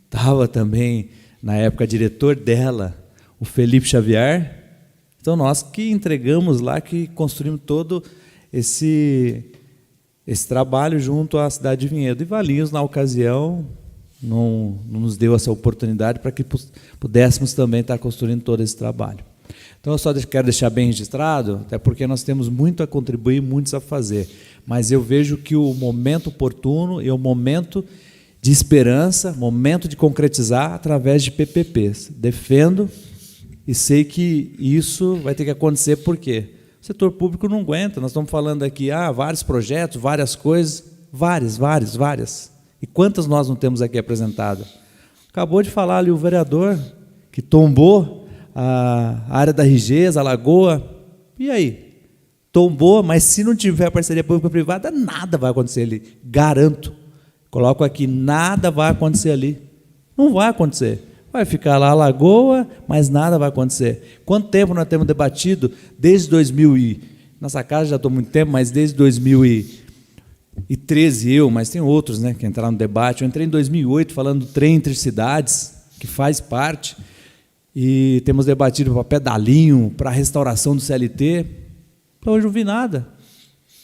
estava também, na época, diretor dela, o Felipe Xavier. Então, nós que entregamos lá, que construímos todo esse trabalho junto à cidade de Vinhedo. E Valinhos, na ocasião, não nos deu essa oportunidade para que pudéssemos também estar construindo todo esse trabalho. Então, eu só quero deixar bem registrado, até porque nós temos muito a contribuir, muitos a fazer, mas eu vejo que o momento oportuno é o momento de esperança, momento de concretizar através de PPPs. Defendo e sei que isso vai ter que acontecer, por quê? O setor público não aguenta. Nós estamos falando aqui, vários projetos, várias coisas, várias. E quantas nós não temos aqui apresentado? Acabou de falar ali o vereador que tombou a área da Rigeza, a Lagoa. E aí? Tombou, mas se não tiver parceria pública-privada, nada vai acontecer ali. Garanto. Coloco aqui, nada vai acontecer ali. Não vai acontecer. Vai ficar lá a Lagoa, mas nada vai acontecer. Quanto tempo nós temos debatido? Desde 2000 nossa casa já estou muito tempo, mas desde 2013 mas tem outros, né, que entraram no debate. Eu entrei em 2008 falando do trem entre cidades, que faz parte, e temos debatido para pedalinho, para a restauração do CLT. Então, hoje não vi nada.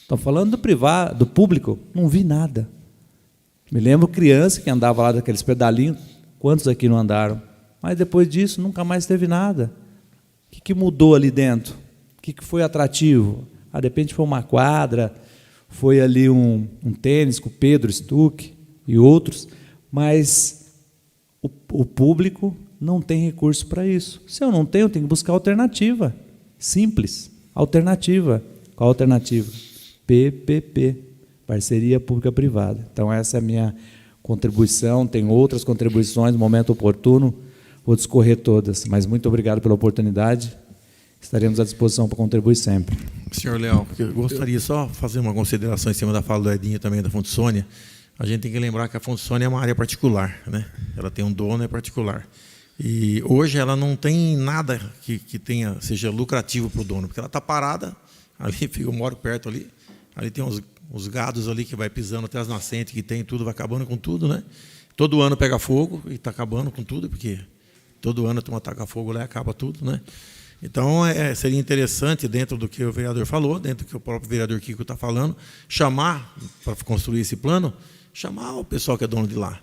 Estou falando do privado, do público, não vi nada. Me lembro criança que andava lá daqueles pedalinhos, quantos aqui não andaram? Mas depois disso nunca mais teve nada. O que mudou ali dentro? O que foi atrativo? De repente foi uma quadra, foi ali um tênis com o Pedro Stuck e outros, mas o público não tem recurso para isso. Se eu não tenho, eu tenho que buscar alternativa. Simples. Alternativa. Qual a alternativa? PPP, Parceria Pública-Privada. Então, essa é a minha contribuição. Tem outras contribuições, no momento oportuno, vou discorrer todas. Mas muito obrigado pela oportunidade. Estaremos à disposição para contribuir sempre. Senhor Leal, eu gostaria só de fazer uma consideração em cima da fala do Edinho também da Fonte Sônia. A gente tem que lembrar que a Fonte Sônia é uma área particular, né? Ela tem um dono, é particular. E hoje ela não tem nada que seja lucrativo para o dono, porque ela está parada, ali eu moro perto ali tem uns gados ali que vai pisando até as nascentes que tem, tudo vai acabando com tudo, né? Todo ano pega fogo e está acabando com tudo, porque todo ano tem um ataca-fogo lá e acaba tudo, né? Então, seria interessante, dentro do que o vereador falou, dentro do que o próprio vereador Kiko está falando, chamar, para construir esse plano, chamar o pessoal que é dono de lá.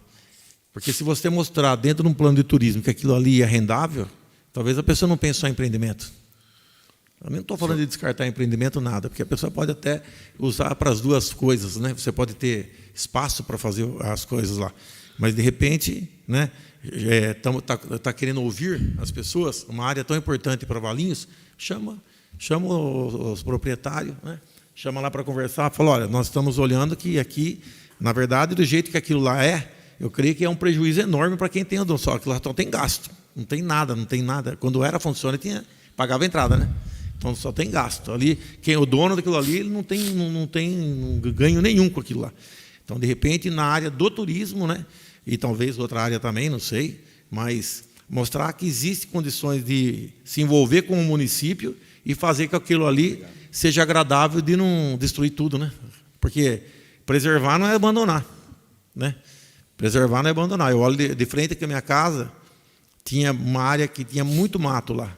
Porque se você mostrar dentro de um plano de turismo que aquilo ali é rendável, talvez a pessoa não pense só em empreendimento. Eu não estou falando de descartar empreendimento, nada, porque a pessoa pode até usar para as duas coisas, né? Você pode ter espaço para fazer as coisas lá. Mas, de repente, né, tá querendo ouvir as pessoas, uma área tão importante para Valinhos, chama os proprietários, né, chama lá para conversar, fala, olha, nós estamos olhando que aqui, na verdade, do jeito que aquilo lá eu creio que é um prejuízo enorme para quem tem o dono, só que lá só tem gasto, não tem nada. Quando era funciona, pagava a entrada, né? Então só tem gasto. Ali, quem é o dono daquilo ali, ele não tem ganho nenhum com aquilo lá. Então, de repente, na área do turismo, né, e talvez outra área também, não sei, mas mostrar que existem condições de se envolver com o município e fazer que aquilo ali seja agradável de não destruir tudo, né? Porque preservar não é abandonar, né? Preservar não é abandonar. Eu olho de frente aqui à minha casa, tinha uma área que tinha muito mato lá,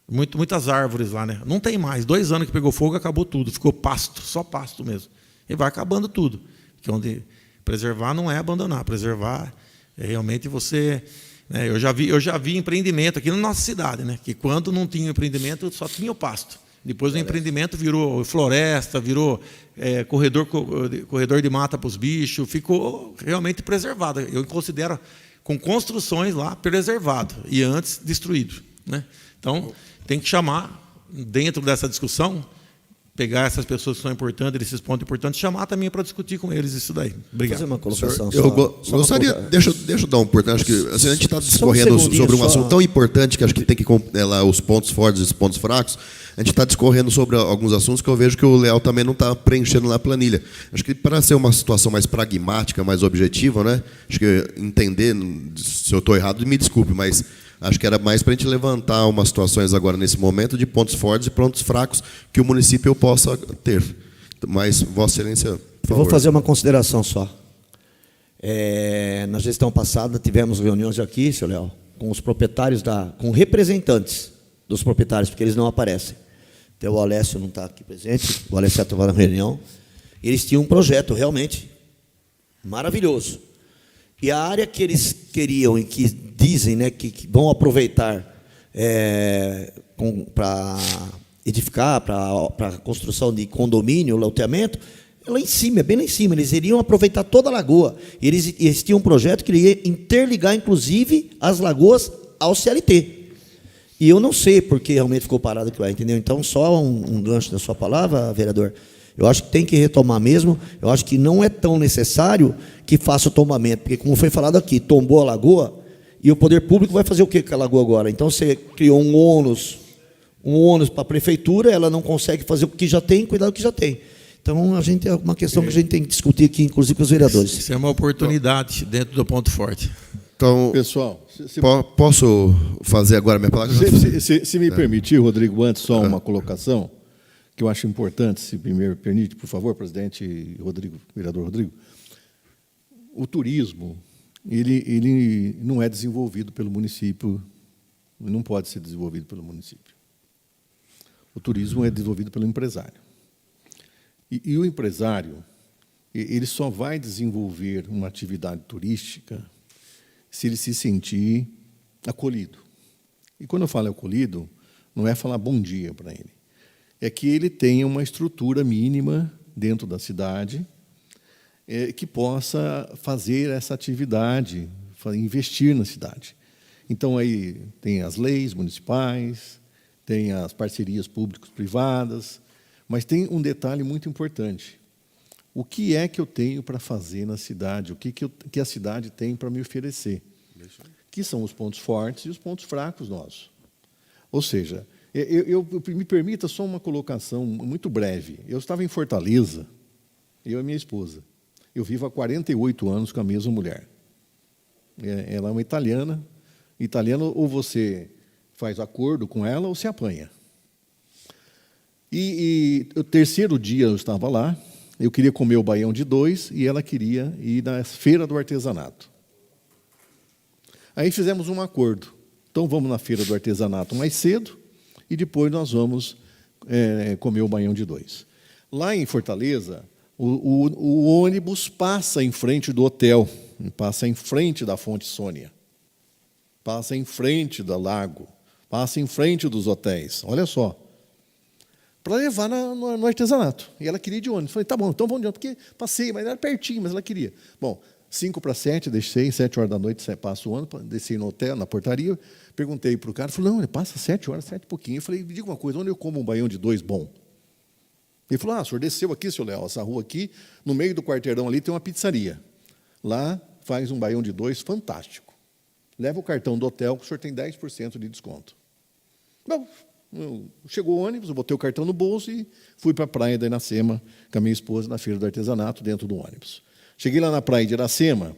muitas árvores lá, né? Não tem mais. 2 anos que pegou fogo, acabou tudo, ficou pasto, só pasto mesmo. E vai acabando tudo. Que onde preservar não é abandonar, preservar é realmente você, né, eu já vi empreendimento aqui na nossa cidade, né, que quando não tinha empreendimento só tinha o pasto. Depois o empreendimento virou floresta, virou corredor de mata para os bichos, ficou realmente preservado. Eu considero com construções lá preservado e antes destruído, né? Então tem que chamar dentro dessa discussão, pegar essas pessoas que são importantes, esses pontos importantes, chamar também para discutir com eles isso daí. Obrigado. Fazer uma colocação. Eu gostaria, deixa eu dar um importante, acho que assim, a gente está discorrendo sobre um assunto tão importante que acho que tem que lá os pontos fortes e os pontos fracos. A gente está discorrendo sobre alguns assuntos que eu vejo que o Leal também não está preenchendo na planilha. Acho que para ser uma situação mais pragmática, mais objetiva, né? Acho que entender, se eu estou errado, me desculpe, mas acho que era mais para a gente levantar umas situações agora, nesse momento, de pontos fortes e pontos fracos que o município possa ter. Mas, Vossa Excelência, por favor. Eu vou fazer uma consideração só. Na gestão passada, tivemos reuniões aqui, seu Léo, com os proprietários, com representantes dos proprietários, porque eles não aparecem. Então, o Alessio não está aqui presente, o Alessio estava na reunião. Eles tinham um projeto realmente maravilhoso. E a área que eles queriam e que dizem, né, que vão aproveitar para edificar, para a construção de condomínio, loteamento, é lá em cima, é bem lá em cima. Eles iriam aproveitar toda a lagoa. Eles tinham um projeto que iria interligar, inclusive, as lagoas ao CLT. E eu não sei porque realmente ficou parado aquilo lá, entendeu? Então, só um gancho da sua palavra, vereador. Eu acho que tem que retomar mesmo. Eu acho que não é tão necessário que faça o tombamento, porque, como foi falado aqui, tombou a lagoa e o poder público vai fazer o que com a lagoa agora? Então, você criou um ônus para a prefeitura, ela não consegue fazer o que já tem, cuidar do que já tem. Então, é uma questão que a gente tem que discutir aqui, inclusive com os vereadores. Isso é uma oportunidade dentro do ponto forte. Então, pessoal, posso fazer agora a minha palavra? Se me permitir, Rodrigo, antes só uma colocação, que eu acho importante, se me permite, por favor, presidente Rodrigo, vereador Rodrigo. O turismo, ele não é desenvolvido pelo município, não pode ser desenvolvido pelo município. O turismo é desenvolvido pelo empresário. E o empresário, ele só vai desenvolver uma atividade turística se ele se sentir acolhido. E quando eu falo acolhido, não é falar bom dia para ele. É que ele tenha uma estrutura mínima dentro da cidade que possa fazer essa atividade, investir na cidade. Então, aí tem as leis municipais, tem as parcerias públicos-privadas, mas tem um detalhe muito importante. O que é que eu tenho para fazer na cidade? O que a cidade tem para me oferecer? Que são os pontos fortes e os pontos fracos nossos. Ou seja, me permita só uma colocação muito breve. Eu estava em Fortaleza, eu e minha esposa. Eu vivo há 48 anos com a mesma mulher. Ela é uma italiana. Italiana, ou você faz acordo com ela ou se apanha. E o terceiro dia eu estava lá, eu queria comer o baião de 2 e ela queria ir na feira do artesanato. Aí fizemos um acordo. Então, vamos na feira do artesanato mais cedo e depois nós vamos comer o baião de 2. Lá em Fortaleza, o ônibus passa em frente do hotel, passa em frente da Fonte Sônia, passa em frente do lago, passa em frente dos hotéis. Olha só. Para levar no artesanato. E ela queria ir de ônibus. Falei, tá bom, então vamos de ônibus, porque passei, mas era pertinho, mas ela queria. Bom, 5 para 7, deixei, 7 horas da noite, passo o ônibus, desci no hotel, na portaria, perguntei para o cara, falou, não, ele passa 7 horas, 7 e pouquinho. Eu falei, me diga uma coisa, onde eu como um baião de 2 bom? Ele falou, o senhor desceu aqui, seu Léo, essa rua aqui, no meio do quarteirão ali tem uma pizzaria. Lá faz um baião de 2 fantástico. Leva o cartão do hotel, que o senhor tem 10% de desconto. Bom, chegou o ônibus, eu botei o cartão no bolso e fui para a praia de Iracema com a minha esposa na feira do artesanato dentro do ônibus. Cheguei lá na praia de Iracema,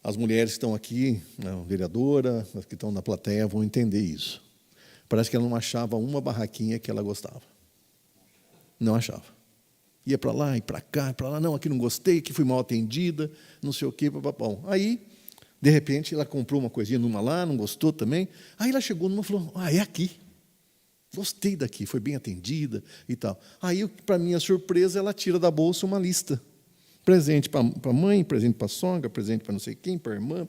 as mulheres que estão aqui, a vereadora, as que estão na plateia, vão entender isso. Parece que ela não achava uma barraquinha que ela gostava. Não achava. Ia para lá e para cá, para lá, não, aqui não gostei, aqui fui mal atendida, não sei o quê, papapão. Aí, de repente, ela comprou uma coisinha numa lá, não gostou também. Aí ela chegou numa e falou, é aqui. Gostei daqui, foi bem atendida e tal. Aí, para minha surpresa, ela tira da bolsa uma lista. Presente para a mãe, presente para a sogra, presente para não sei quem, para a irmã.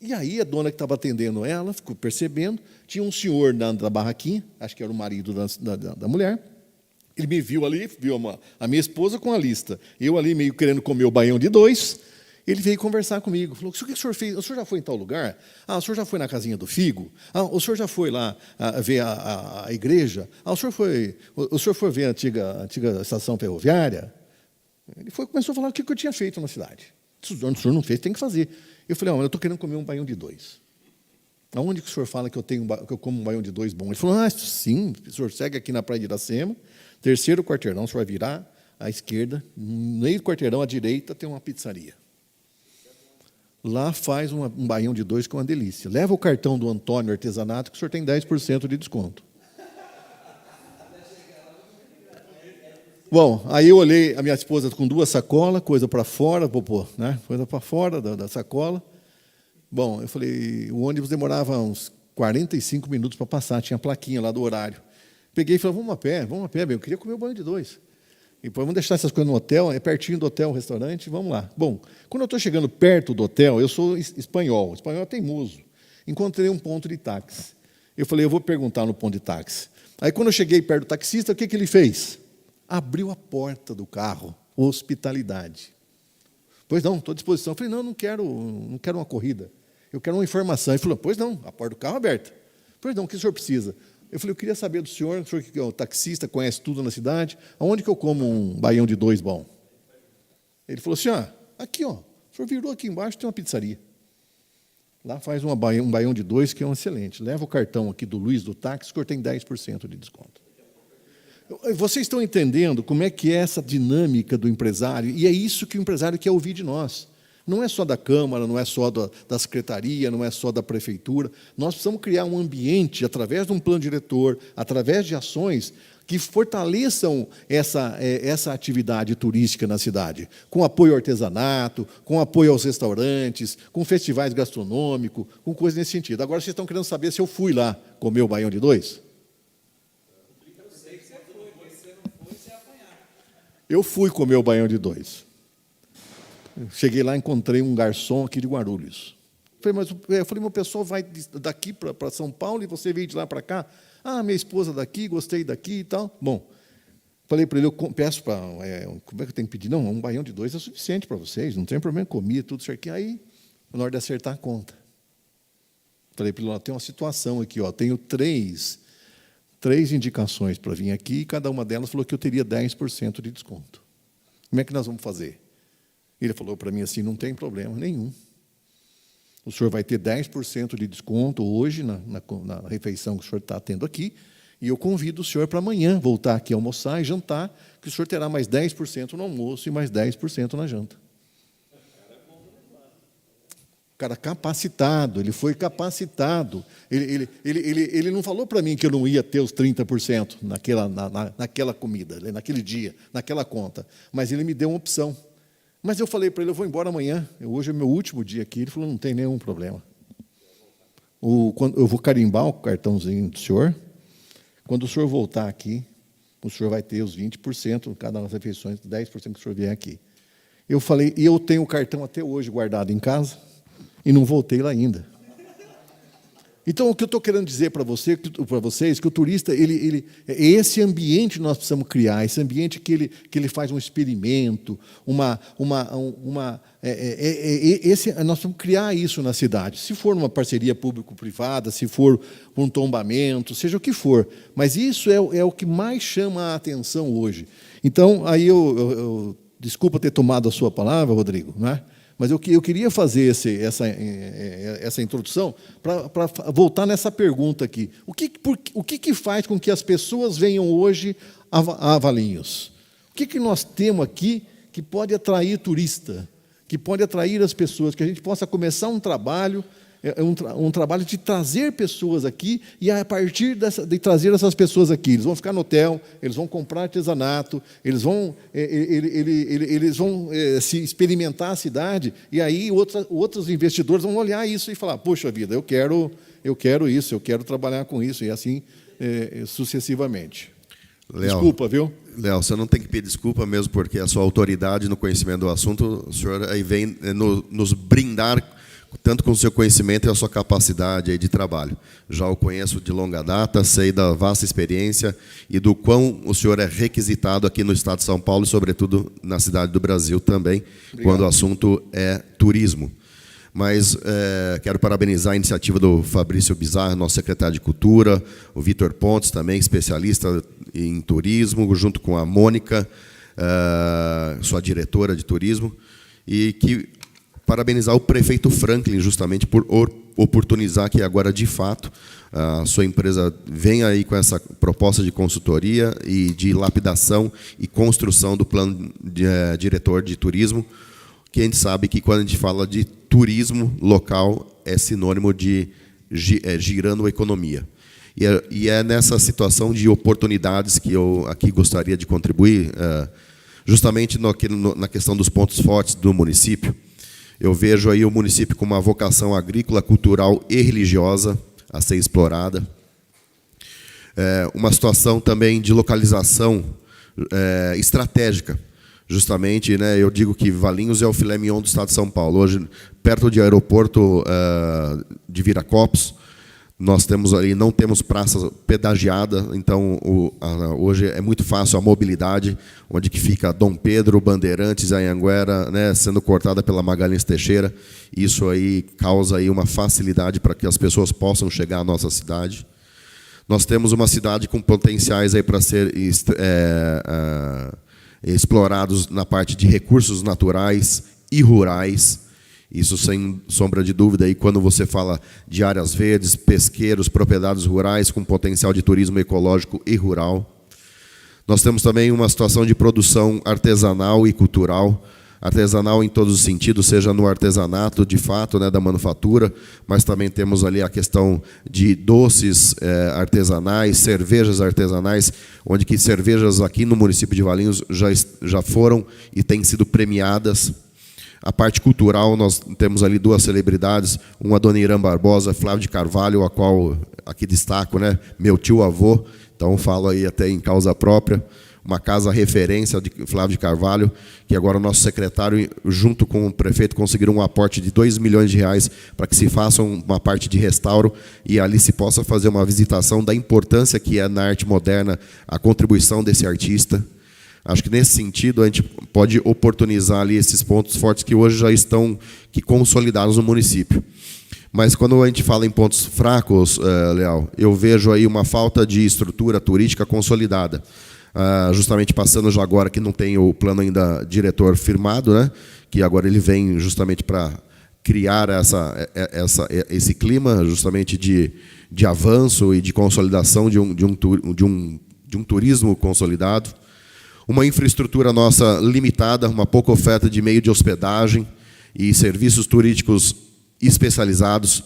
E aí, a dona que estava atendendo ela, ficou percebendo, tinha um senhor da barraquinha, acho que era o marido da mulher. Ele me viu ali, viu a minha esposa com a lista. Eu ali, meio querendo comer o baião de 2. Ele veio conversar comigo, falou, o que o senhor fez? O senhor já foi em tal lugar? O senhor já foi na casinha do Figo? O senhor já foi lá ver a igreja? O senhor foi ver a antiga estação ferroviária? Ele começou a falar o que eu tinha feito na cidade. Se o senhor não fez, tem que fazer. Eu falei, eu estou querendo comer um baião de 2. Aonde que o senhor fala que eu como um baião de 2 bom? Ele falou, sim, o senhor segue aqui na praia de Iracema, terceiro quarteirão, o senhor vai virar à esquerda, no meio do quarteirão, à direita, tem uma pizzaria. Lá faz um baião de 2 que é uma delícia. Leva o cartão do Antônio Artesanato, que o senhor tem 10% de desconto. Bom, aí eu olhei a minha esposa com 2 sacolas, coisa para fora, né? Coisa para fora da sacola. Bom, eu falei, o ônibus demorava uns 45 minutos para passar, tinha plaquinha lá do horário. Peguei e falei, vamos a pé, bem, eu queria comer o banho de 2. E depois vamos deixar essas coisas no hotel, é pertinho do hotel, o restaurante, vamos lá. Bom, quando eu estou chegando perto do hotel, eu sou espanhol é teimoso. Encontrei um ponto de táxi. Eu falei, eu vou perguntar no ponto de táxi. Aí, quando eu cheguei perto do taxista, o que ele fez? Abriu a porta do carro, hospitalidade. Pois não, estou à disposição. Eu falei, não quero uma corrida, eu quero uma informação. Ele falou, pois não, a porta do carro é aberta. Pois não, o que o senhor precisa? Eu falei, eu queria saber do senhor, o senhor que é o taxista, conhece tudo na cidade, aonde que eu como um baião de 2 bom? Ele falou assim, aqui, o senhor virou aqui embaixo, tem uma pizzaria. Lá faz um baião de 2 que é um excelente. Leva o cartão aqui do Luiz do táxi, o senhor tem 10% de desconto. Vocês estão entendendo como é que é essa dinâmica do empresário? E é isso que o empresário quer ouvir de nós. Não é só da Câmara, não é só da Secretaria, não é só da Prefeitura. Nós precisamos criar um ambiente, através de um plano diretor, através de ações que fortaleçam essa atividade turística na cidade, com apoio ao artesanato, com apoio aos restaurantes, com festivais gastronômicos, com coisas nesse sentido. Agora, vocês estão querendo saber se eu fui lá comer o baião de 2? Eu fui comer o baião de 2. Cheguei lá, encontrei um garçom aqui de Guarulhos. Eu falei, meu pessoal vai daqui para São Paulo e você veio de lá para cá? Ah, minha esposa daqui, gostei daqui e tal. Bom, falei para ele, eu peço para... como é que eu tenho que pedir? Não, um baião de 2 é suficiente para vocês, não tem problema, comia, tudo certinho. Aí, na hora de acertar a conta, falei para ele, tem uma situação aqui, tenho três indicações para vir aqui, e cada uma delas falou que eu teria 10% de desconto. Como é que nós vamos fazer? Ele falou para mim assim, não tem problema nenhum. O senhor vai ter 10% de desconto hoje na refeição que o senhor está tendo aqui, e eu convido o senhor para amanhã voltar aqui a almoçar e jantar, que o senhor terá mais 10% no almoço e mais 10% na janta. O cara capacitado, ele foi capacitado. Ele não falou para mim que eu não ia ter os 30% naquela comida, naquele dia, naquela conta, mas ele me deu uma opção. Mas eu falei para ele, eu vou embora amanhã, hoje é meu último dia aqui. Ele falou, não tem nenhum problema. Eu vou carimbar o cartãozinho do senhor. Quando o senhor voltar aqui, o senhor vai ter os 20%, cada uma das refeições, 10% que o senhor vier aqui. Eu falei, e eu tenho o cartão até hoje guardado em casa, e não voltei lá ainda. Então, o que eu estou querendo dizer para vocês, que o turista, esse ambiente nós precisamos criar, esse ambiente que ele faz um experimento, nós precisamos criar isso na cidade. Se for numa parceria público-privada, se for um tombamento, seja o que for. Mas isso é o que mais chama a atenção hoje. Então, aí desculpa ter tomado a sua palavra, Rodrigo, não é? Mas eu queria fazer essa introdução para voltar nessa pergunta aqui. O que faz com que as pessoas venham hoje a Valinhos? O que nós temos aqui que pode atrair turista, que pode atrair as pessoas, que a gente possa começar um trabalho de trazer pessoas aqui, e a partir de trazer essas pessoas aqui, eles vão ficar no hotel, eles vão comprar artesanato, eles vão se experimentar a cidade, e aí outros investidores vão olhar isso e falar, poxa vida, eu quero isso, eu quero trabalhar com isso, e assim sucessivamente. Léo, desculpa, viu? Léo, você não tem que pedir desculpa mesmo, porque a sua autoridade no conhecimento do assunto, o senhor aí vem nos brindar tanto com o seu conhecimento e a sua capacidade aí de trabalho. Já o conheço de longa data, sei da vasta experiência e do quão o senhor é requisitado aqui no estado de São Paulo e, sobretudo, na cidade do Brasil também, obrigado, quando o assunto é turismo. Mas quero parabenizar a iniciativa do Fabrício Bizarro, nosso secretário de Cultura, o Vitor Pontes, também especialista em turismo, junto com a Mônica, sua diretora de turismo, e que parabenizar o prefeito Franklin, justamente por oportunizar que agora, de fato, a sua empresa vem aí com essa proposta de consultoria e de lapidação e construção do plano diretor de turismo, que a gente sabe que, quando a gente fala de turismo local, é sinônimo de girando a economia. E é nessa situação de oportunidades que eu aqui gostaria de contribuir, justamente na questão dos pontos fortes do município. Eu vejo aí o município com uma vocação agrícola, cultural e religiosa a ser explorada. Uma situação também de localização estratégica. Justamente, né, eu digo que Valinhos é o filé mignon do estado de São Paulo. Hoje, perto do aeroporto de Viracopos, nós temos ali, não temos praça pedagiada, então hoje é muito fácil a mobilidade, onde que fica Dom Pedro, Bandeirantes, Anhanguera, né, sendo cortada pela Magalhães Teixeira. Isso aí causa aí uma facilidade para que as pessoas possam chegar à nossa cidade. Nós temos uma cidade com potenciais aí para ser explorados na parte de recursos naturais e rurais. Isso, sem sombra de dúvida, e quando você fala de áreas verdes, pesqueiros, propriedades rurais com potencial de turismo ecológico e rural. Nós temos também uma situação de produção artesanal e cultural, artesanal em todos os sentidos, seja no artesanato, de fato, né, da manufatura, mas também temos ali a questão de doces artesanais, cervejas artesanais, onde que cervejas aqui no município de Valinhos já foram e têm sido premiadas. A parte cultural, nós temos ali duas celebridades, uma Dona Irã Barbosa, Flávio de Carvalho, a qual aqui destaco, né, meu tio-avô, então falo aí até em causa própria, uma casa referência de Flávio de Carvalho, que agora o nosso secretário, junto com o prefeito, conseguiram um aporte de R$2 milhões para que se faça uma parte de restauro e ali se possa fazer uma visitação da importância que é na arte moderna a contribuição desse artista. Acho que, nesse sentido, a gente pode oportunizar ali esses pontos fortes que hoje já estão consolidados no município. Mas, quando a gente fala em pontos fracos, Leal, eu vejo aí uma falta de estrutura turística consolidada. Justamente passando já agora que não tem o plano ainda diretor firmado, né? Que agora ele vem justamente para criar esse clima justamente de avanço e de consolidação de um turismo consolidado. Uma infraestrutura nossa limitada, uma pouca oferta de meio de hospedagem e serviços turísticos especializados,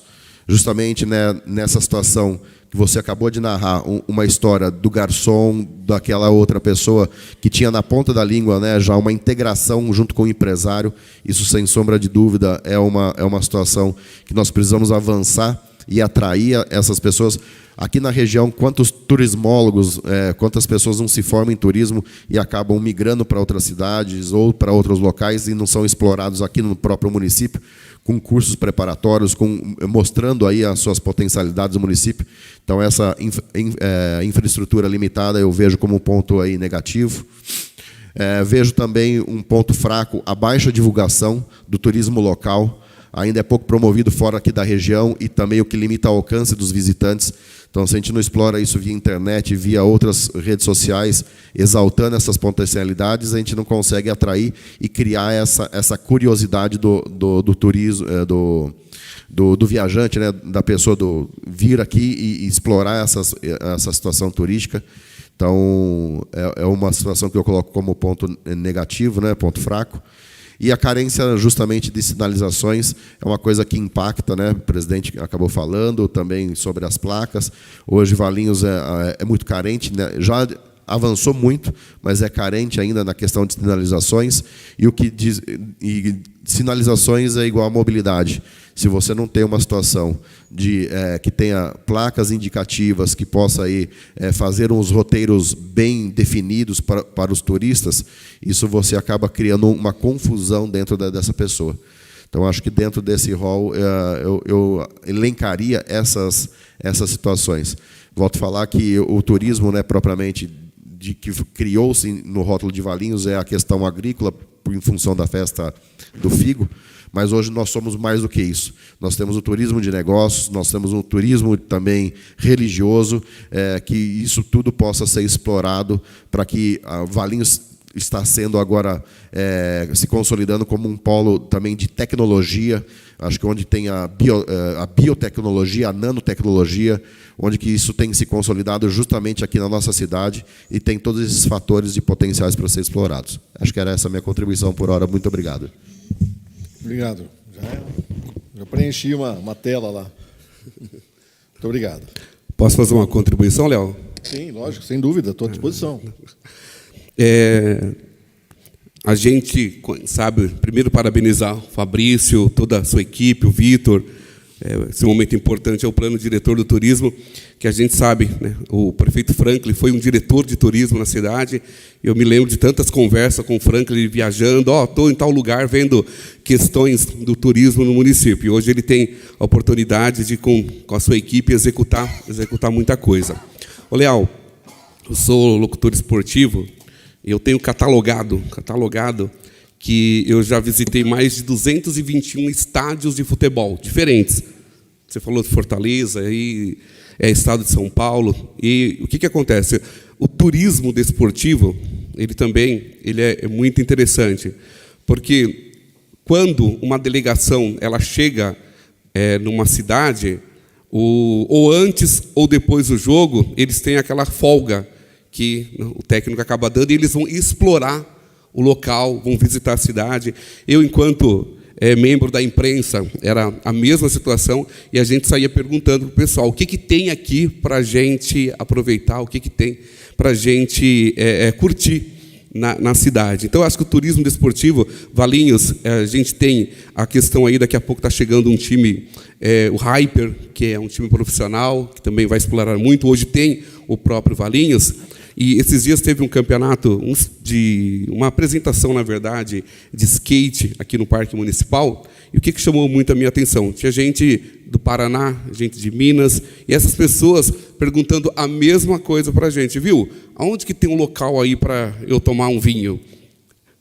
justamente, né, nessa situação que você acabou de narrar, uma história do garçom, daquela outra pessoa que tinha na ponta da língua, né, já uma integração junto com o empresário. Isso, sem sombra de dúvida, é uma situação que nós precisamos avançar e atrair essas pessoas. Aqui na região, quantos turismólogos, quantas pessoas não se formam em turismo e acabam migrando para outras cidades ou para outros locais e não são explorados aqui no próprio município, com cursos preparatórios, mostrando aí as suas potencialidades do município. Então, essa infraestrutura limitada eu vejo como um ponto aí negativo. Vejo também um ponto fraco, a baixa divulgação do turismo local. Ainda é pouco promovido fora aqui da região e também o que limita o alcance dos visitantes. Então, se a gente não explora isso via internet, via outras redes sociais, exaltando essas potencialidades, a gente não consegue atrair e criar essa curiosidade do turismo, do viajante, né, da pessoa vir aqui e explorar essa situação turística. Então, é uma situação que eu coloco como ponto negativo, né, ponto fraco. E a carência, justamente, de sinalizações é uma coisa que impacta, né? O presidente acabou falando também sobre as placas. Hoje, Valinhos é muito carente, né? Já avançou muito, mas é carente ainda na questão de sinalizações. E sinalizações é igual a mobilidade. Se você não tem uma situação que tenha placas indicativas, que possa aí, fazer uns roteiros bem definidos para os turistas, isso você acaba criando uma confusão dentro dessa pessoa. Então, acho que dentro desse rol eu elencaria essas situações. Volto a falar que o turismo, né, propriamente, que criou-se no rótulo de Valinhos é a questão agrícola, em função da festa do figo, mas hoje nós somos mais do que isso. Nós temos o turismo de negócios, nós temos um turismo também religioso, que isso tudo possa ser explorado para que Valinhos está sendo agora, se consolidando como um polo também de tecnologia, acho que onde tem a biotecnologia, a nanotecnologia, onde que isso tem se consolidado justamente aqui na nossa cidade e tem todos esses fatores de potenciais para ser explorados. Acho que era essa a minha contribuição por hora. Muito obrigado. Obrigado. Já preenchi uma tela lá. Muito obrigado. Posso fazer uma contribuição, Léo? Sim, lógico, sem dúvida, estou à disposição. A gente, sabe, primeiro parabenizar o Fabrício, toda a sua equipe, o Vitor. Esse momento importante é o plano diretor do turismo, que a gente sabe, né, o prefeito Franklin foi um diretor de turismo na cidade. Eu me lembro de tantas conversas com o Franklin viajando, estou em tal lugar vendo questões do turismo no município. E hoje ele tem a oportunidade de, com a sua equipe, executar muita coisa. Ô, Leal, eu sou locutor esportivo e eu tenho catalogado que eu já visitei mais de 221 estádios de futebol diferentes. Você falou de Fortaleza, aí estado de São Paulo. E o que acontece? O turismo desportivo, ele é muito interessante, porque quando uma delegação ela chega numa cidade, ou antes ou depois do jogo, eles têm aquela folga que o técnico acaba dando e eles vão explorar o local, vão visitar a cidade. Eu, enquanto membro da imprensa, era a mesma situação, e a gente saía perguntando para o pessoal o que tem aqui para a gente aproveitar, o que tem para a gente curtir na cidade. Então, eu acho que o turismo desportivo, Valinhos, a gente tem a questão aí, daqui a pouco está chegando um time, o Hyper, que é um time profissional, que também vai explorar muito. Hoje tem o próprio Valinhos, E esses dias teve um campeonato, uma apresentação, na verdade, de skate aqui no Parque Municipal. E o que chamou muito a minha atenção? Tinha gente do Paraná, gente de Minas, e essas pessoas perguntando a mesma coisa para a gente. Viu? Aonde que tem um local aí para eu tomar um vinho?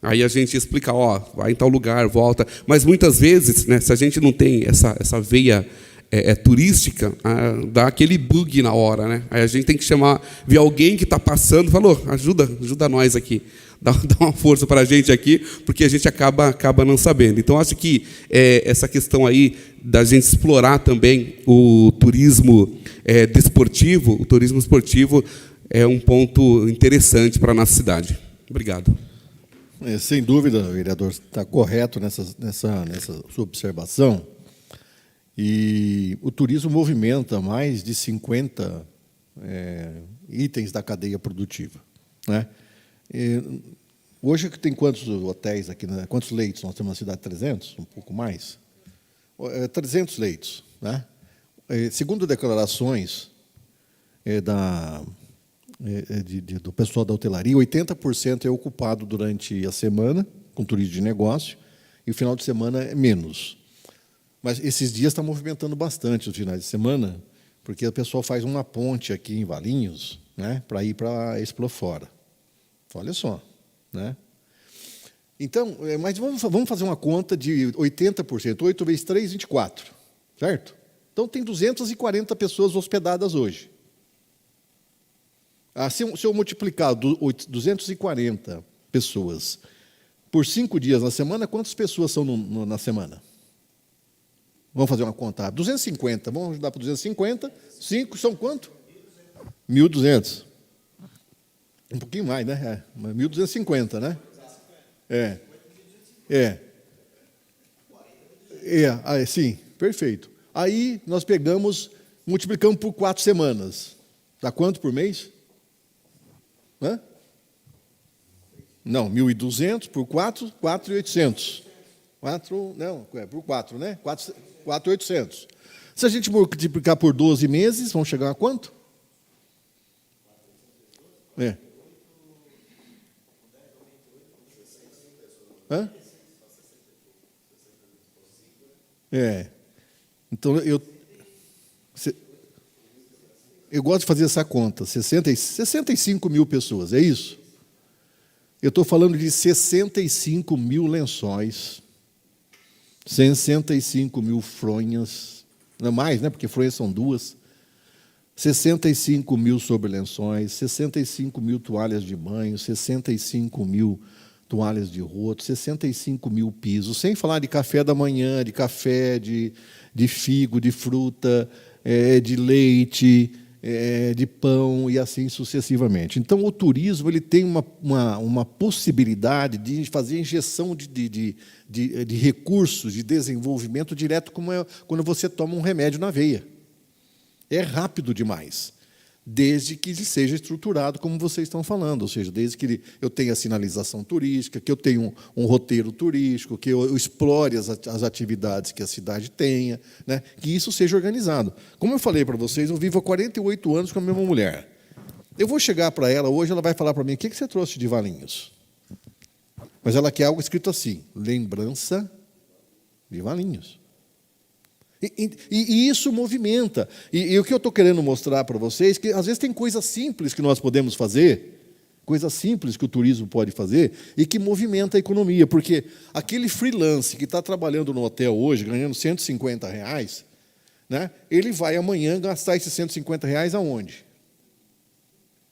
Aí a gente explica, vai em tal lugar, volta. Mas muitas vezes, né, se a gente não tem essa veia turística, dá aquele bug na hora, né? Aí a gente tem que ver alguém que está passando, falou, ajuda nós aqui, dá uma força para a gente aqui, porque a gente acaba não sabendo. Então acho que essa questão aí da gente explorar também o turismo desportivo, o turismo esportivo é um ponto interessante para a nossa cidade. Obrigado. Sem dúvida, vereador, está correto nessa sua observação. E o turismo movimenta mais de 50 itens da cadeia produtiva, né? Hoje tem quantos hotéis aqui, né? Quantos leitos? Nós temos na cidade 300, um pouco mais. 300 leitos, né? Segundo declarações do pessoal da hotelaria, 80% é ocupado durante a semana, com turismo de negócio, e o final de semana é menos. Mas esses dias está movimentando bastante os finais de semana, porque o pessoal faz uma ponte aqui em Valinhos, né, para ir para a Explofora. Olha só, né? Então, mas vamos fazer uma conta de 80%. 8 vezes 3, 24. Certo? Então, tem 240 pessoas hospedadas hoje. Se eu multiplicar 240 pessoas por 5 dias na semana, quantas pessoas são na semana? Vamos fazer uma conta. 250, vamos ajudar para 250. 5 são quanto? 1.200. Um pouquinho mais, né? 1.250, né? Sim, perfeito. Aí nós multiplicamos por 4 semanas. Dá quanto por mês? Hã? Não, 1.200 por 4, 4.800. Por 4, né? 4.800. Se a gente multiplicar por 12 meses, vamos chegar a quanto? Hã? Então, eu gosto de fazer essa conta. 65 mil pessoas, é isso? Eu estou falando de 65 mil lençóis, 65 mil fronhas, não é mais, né? Porque fronhas são 2. 65 mil sobrelençóis, 65 mil toalhas de banho, 65 mil toalhas de roto, 65 mil pisos, sem falar de café da manhã, de café, de figo, de fruta, de leite, de pão e assim sucessivamente. Então, o turismo ele tem uma possibilidade de fazer injeção de recursos, de desenvolvimento direto, como quando você toma um remédio na veia. É rápido demais, desde que ele seja estruturado, como vocês estão falando, ou seja, desde que eu tenha sinalização turística, que eu tenha um roteiro turístico, que eu explore as atividades que a cidade tenha, né, que isso seja organizado. Como eu falei para vocês, eu vivo há 48 anos com a mesma mulher. Eu vou chegar para ela hoje, ela vai falar para mim, o que você trouxe de Valinhos? Mas ela quer algo escrito assim, lembrança de Valinhos. E isso movimenta. E o que eu estou querendo mostrar para vocês, que às vezes tem coisas simples que nós podemos fazer, coisas simples que o turismo pode fazer, e que movimenta a economia. Porque aquele freelance que está trabalhando no hotel hoje, ganhando R$150, né, ele vai amanhã gastar esses R$150 aonde?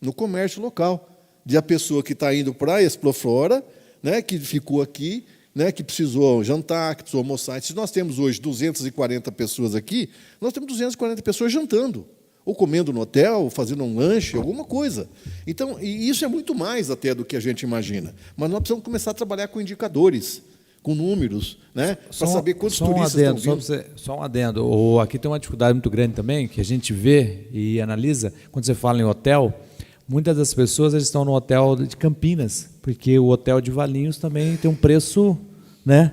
No comércio local. De a pessoa que está indo para a Explofora, né, que ficou aqui, né, que precisou jantar, que precisou almoçar. Se nós temos hoje 240 pessoas aqui, nós temos 240 pessoas jantando, ou comendo no hotel, ou fazendo um lanche, alguma coisa. Então, e isso é muito mais até do que a gente imagina. Mas nós precisamos começar a trabalhar com indicadores, com números, né, para saber quantos turistas estão vindo. Só um adendo. Aqui tem uma dificuldade muito grande também, que a gente vê e analisa, quando você fala em hotel, muitas das pessoas eles estão no hotel de Campinas, porque o hotel de Valinhos também tem um preço, né,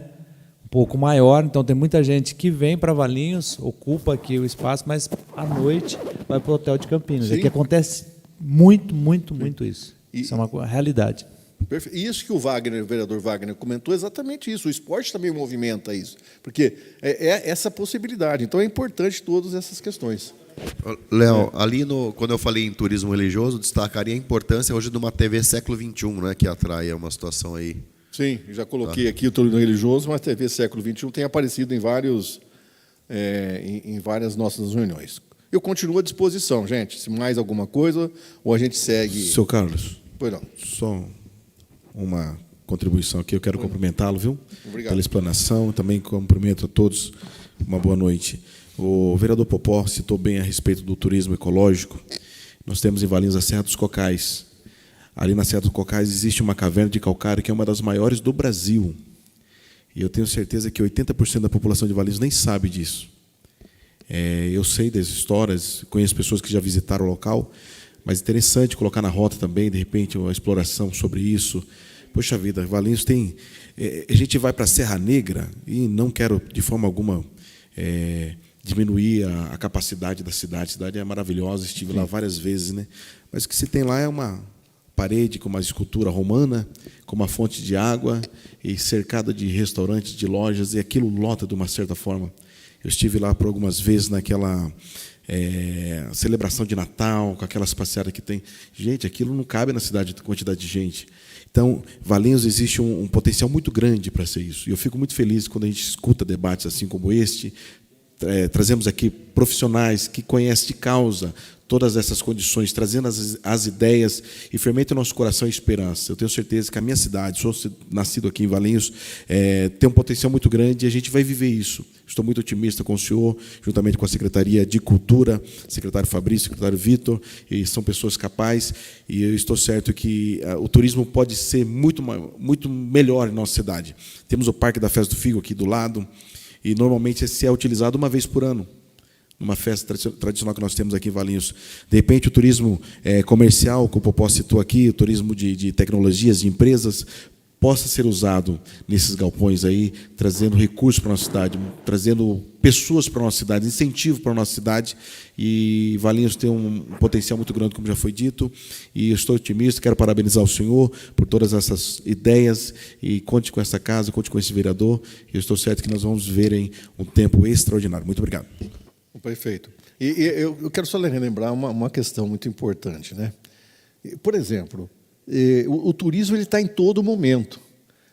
um pouco maior. Então, tem muita gente que vem para Valinhos, ocupa aqui o espaço, mas à noite vai para o hotel de Campinas. Sim. É que acontece muito isso. Isso é uma realidade. Perfeito. E isso que o vereador Wagner comentou, exatamente isso. O esporte também movimenta isso, porque é essa possibilidade. Então, é importante todas essas questões. Léo, ali quando eu falei em turismo religioso, destacaria a importância hoje de uma TV século XXI, né, que atrai uma situação aí. Sim, já coloquei aqui o turismo religioso, mas a TV século XXI tem aparecido em várias nossas reuniões. Eu continuo à disposição, gente. Se mais alguma coisa, ou a gente segue... Seu Carlos, Pois não. só uma contribuição aqui. Eu quero cumprimentá-lo, viu? Obrigado. Pela explanação. Também cumprimento a todos. Uma boa noite. O vereador Popó citou bem a respeito do turismo ecológico. Nós temos em Valinhos a Serra dos Cocais. Ali na Serra dos Cocais existe uma caverna de calcário que é uma das maiores do Brasil. E eu tenho certeza que 80% da população de Valinhos nem sabe disso. Eu sei das histórias, conheço pessoas que já visitaram o local, mas é interessante colocar na rota também, de repente, uma exploração sobre isso. Poxa vida, Valinhos tem... a gente vai para a Serra Negra, e não quero, de forma alguma, diminuir a capacidade da cidade. A cidade é maravilhosa, estive lá várias vezes, né? Mas o que se tem lá é uma parede com uma escultura romana, com uma fonte de água, e cercada de restaurantes, de lojas, e aquilo lota de uma certa forma. Eu estive lá por algumas vezes naquela celebração de Natal, com aquelas passeadas que tem. Gente, aquilo não cabe na cidade, a quantidade de gente. Então, Valinhos existe um potencial muito grande para ser isso. E eu fico muito feliz quando a gente escuta debates assim como este. Trazemos aqui profissionais que conhecem de causa todas essas condições, trazendo as ideias e fermenta o nosso coração a esperança. Eu tenho certeza que a minha cidade, sou nascido aqui em Valinhos, tem um potencial muito grande e a gente vai viver isso. Estou muito otimista com o senhor, juntamente com a Secretaria de Cultura, secretário Fabrício, secretário Vitor, e são pessoas capazes, e eu estou certo que o turismo pode ser muito melhor em nossa cidade. Temos o Parque da Festa do Figo aqui do lado, e normalmente esse é utilizado uma vez por ano, numa festa tradicional que nós temos aqui em Valinhos. De repente, o turismo comercial, que o Popó citou aqui, o turismo de tecnologias, de empresas, possa ser usado nesses galpões aí, trazendo recursos para a nossa cidade, trazendo pessoas para a nossa cidade, incentivo para a nossa cidade. E Valinhos tem um potencial muito grande, como já foi dito, e eu estou otimista, quero parabenizar o senhor por todas essas ideias, e conte com essa casa, conte com esse vereador, e eu estou certo que nós vamos viver um tempo extraordinário. Muito obrigado. Perfeito. E eu quero só relembrar uma questão muito importante, né? Por exemplo, o turismo está em todo momento.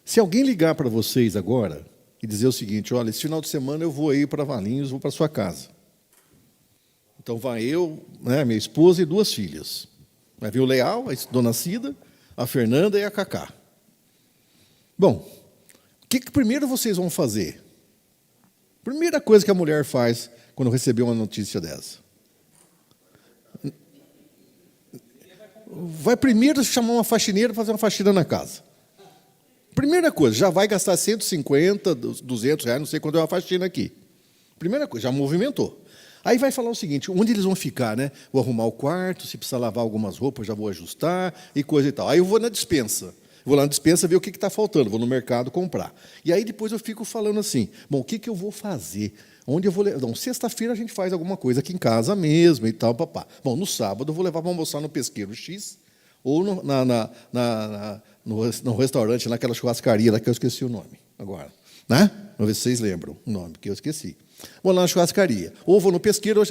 Se alguém ligar para vocês agora e dizer o seguinte: olha, esse final de semana eu vou aí para Valinhos, vou para sua casa. Então vai eu, né, minha esposa e 2 filhas. Vai vir o Leal, a dona Cida, a Fernanda e a Cacá. Bom, o que primeiro vocês vão fazer? Primeira coisa que a mulher faz quando recebeu uma notícia dessa: vai primeiro chamar uma faxineira para fazer uma faxina na casa. Primeira coisa, já vai gastar 150, 200 reais, não sei quanto é uma faxina aqui. Primeira coisa, já movimentou. Aí vai falar o seguinte: onde eles vão ficar, né? Vou arrumar o quarto, se precisar lavar algumas roupas, já vou ajustar, e coisa e tal. Aí eu vou na despensa. Vou lá na despensa ver o que está faltando, vou no mercado comprar. E aí depois eu fico falando assim: bom, o que eu vou fazer? Onde eu vou levar? Não, sexta-feira a gente faz alguma coisa aqui em casa mesmo e tal, papá. Bom, no sábado eu vou levar para almoçar no Pesqueiro X ou no restaurante, naquela churrascaria lá que eu esqueci o nome agora, né? Vamos ver se vocês lembram o nome, que eu esqueci. Vou lá na churrascaria. Ou vou no Pesqueiro.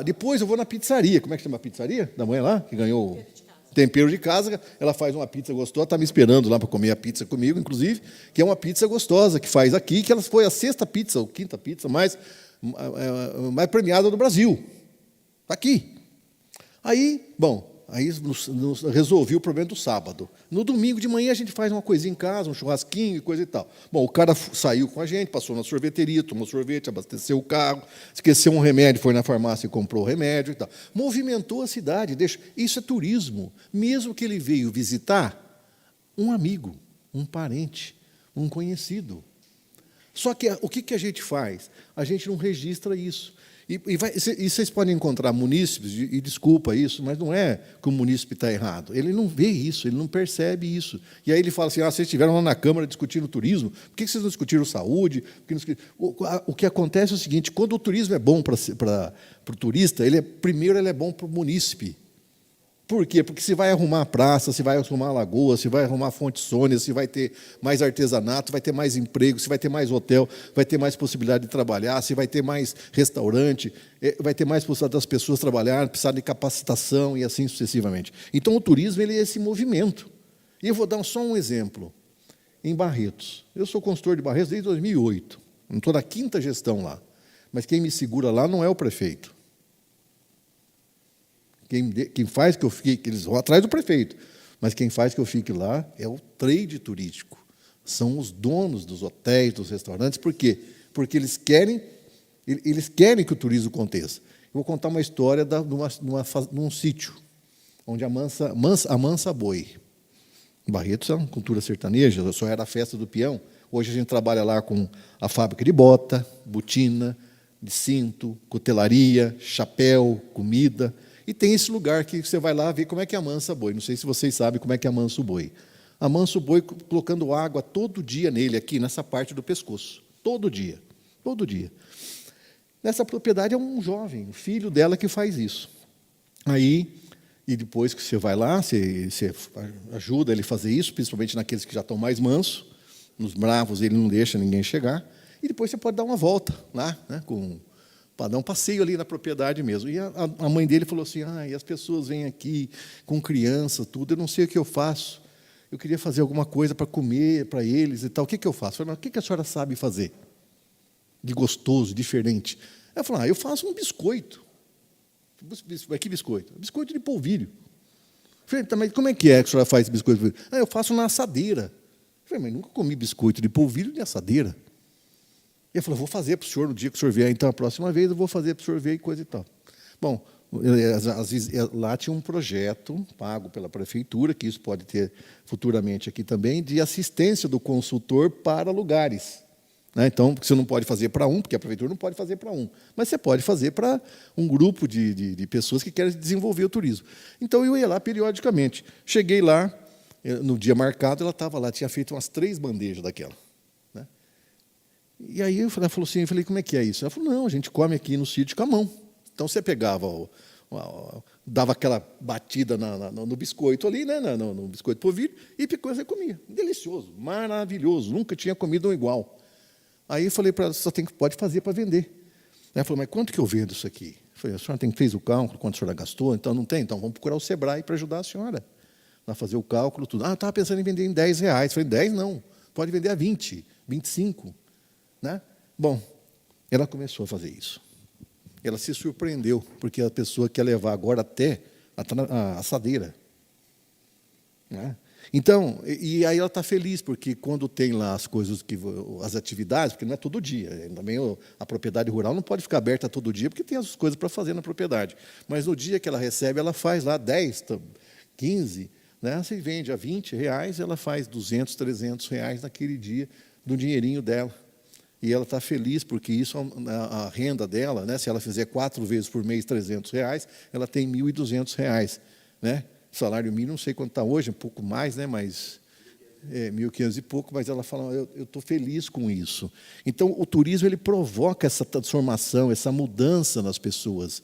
Depois eu vou na pizzaria. Como é que chama a pizzaria da mãe lá, que ganhou o tempero de casa? Ela faz uma pizza gostosa, está me esperando lá para comer a pizza comigo, inclusive, que é uma pizza gostosa, que faz aqui, que ela foi a 6ª pizza, ou 5ª pizza mais premiada do Brasil. Está aqui. Aí, bom, resolvi o problema do sábado. No domingo de manhã a gente faz uma coisinha em casa, um churrasquinho e coisa e tal. Bom, o cara saiu com a gente, passou na sorveteria, tomou sorvete, abasteceu o carro, esqueceu um remédio, foi na farmácia e comprou o remédio e tal. Movimentou a cidade. Isso é turismo. Mesmo que ele veio visitar um amigo, um parente, um conhecido. Só que o que a gente faz? A gente não registra isso. E vocês podem encontrar munícipes, e desculpa isso, mas não é que o munícipe está errado. Ele não vê isso, ele não percebe isso. E aí ele fala assim: vocês estiveram lá na Câmara discutindo turismo, por que vocês não discutiram saúde? O que acontece é o seguinte: quando o turismo é bom para o turista, primeiro ele é bom para o munícipe. Por quê? Porque se vai arrumar a praça, se vai arrumar a lagoa, se vai arrumar a Fonte Sônia, se vai ter mais artesanato, vai ter mais emprego, se vai ter mais hotel, vai ter mais possibilidade de trabalhar, se vai ter mais restaurante, vai ter mais possibilidade das pessoas trabalhar, precisar de capacitação e assim sucessivamente. Então, o turismo ele é esse movimento. E eu vou dar só um exemplo. Em Barretos. Eu sou consultor de Barretos desde 2008. Não estou na 5ª gestão lá. Mas quem me segura lá não é o prefeito. Quem faz que eu fique, eles vão atrás do prefeito, mas quem faz que eu fique lá é o trade turístico. São os donos dos hotéis, dos restaurantes. Por quê? Porque eles querem que o turismo aconteça. Eu vou contar uma história num sítio, onde a Mansa Boi. Em Barretos é uma cultura sertaneja, só era a festa do peão. Hoje a gente trabalha lá com a fábrica de bota, botina, de cinto, cutelaria, chapéu, comida. E tem esse lugar que você vai lá ver como é que amansa boi. Não sei se vocês sabem como é que amansa o boi. Amansa o boi colocando água todo dia nele, aqui nessa parte do pescoço. Todo dia. Todo dia. Nessa propriedade é um jovem, o filho dela que faz isso. Aí, e depois que você vai lá, você ajuda ele a fazer isso, principalmente naqueles que já estão mais mansos. Nos bravos ele não deixa ninguém chegar. E depois você pode dar uma volta lá, né, para dar um passeio ali na propriedade mesmo. E a mãe dele falou assim, e as pessoas vêm aqui com criança, tudo, eu não sei o que eu faço. Eu queria fazer alguma coisa para comer para eles e tal. O que eu faço? Eu falei, o que a senhora sabe fazer? De gostoso, diferente. Ela falou, eu faço um biscoito. Que biscoito? Biscoito de polvilho. Eu falei, mas como é que a senhora faz esse biscoito de polvilho? Eu faço na assadeira. Eu falei, mas nunca comi biscoito de polvilho de assadeira. E ele falou, vou fazer para o senhor no dia que o senhor vier, então, a próxima vez, eu vou fazer para o senhor ver e coisa e tal. Bom, lá tinha um projeto pago pela prefeitura, que isso pode ter futuramente aqui também, de assistência do consultor para lugares. Então, porque você não pode fazer para um, porque a prefeitura não pode fazer para um, mas você pode fazer para um grupo de pessoas que querem desenvolver o turismo. Então, eu ia lá periodicamente. Cheguei lá, no dia marcado, ela estava lá, tinha feito umas 3 bandejas daquela. E aí ela falou assim, eu falei, como é que é isso? Ela falou, não, a gente come aqui no sítio com a mão. Então você pegava, dava aquela batida no biscoito ali, né, no biscoito polvilho, e você comia. Delicioso, maravilhoso, nunca tinha comido um igual. Aí eu falei para ela, pode fazer para vender. Ela falou, mas quanto que eu vendo isso aqui? Eu falei, a senhora fez o cálculo, quanto a senhora gastou? Então não tem, então vamos procurar o Sebrae para ajudar a senhora a fazer o cálculo, tudo. Eu estava pensando em vender em R$10. Eu falei, 10 não, pode vender a 20, 25. Bom, ela começou a fazer isso. Ela se surpreendeu, porque a pessoa quer levar agora até a assadeira. Então, e aí ela está feliz, porque quando tem lá as coisas, as atividades, porque não é todo dia, também a propriedade rural não pode ficar aberta todo dia, porque tem as coisas para fazer na propriedade. Mas no dia que ela recebe, ela faz lá 10, 15, se vende a R$20, ela faz R$200, R$300 naquele dia, do dinheirinho dela. E ela está feliz, porque isso, a renda dela, se ela fizer 4 vezes por mês R$300, ela tem R$1.200. Salário mínimo, não sei quanto está hoje, um pouco mais, mas 1.500 e pouco, mas ela fala, eu estou feliz com isso. Então, o turismo ele provoca essa transformação, essa mudança nas pessoas.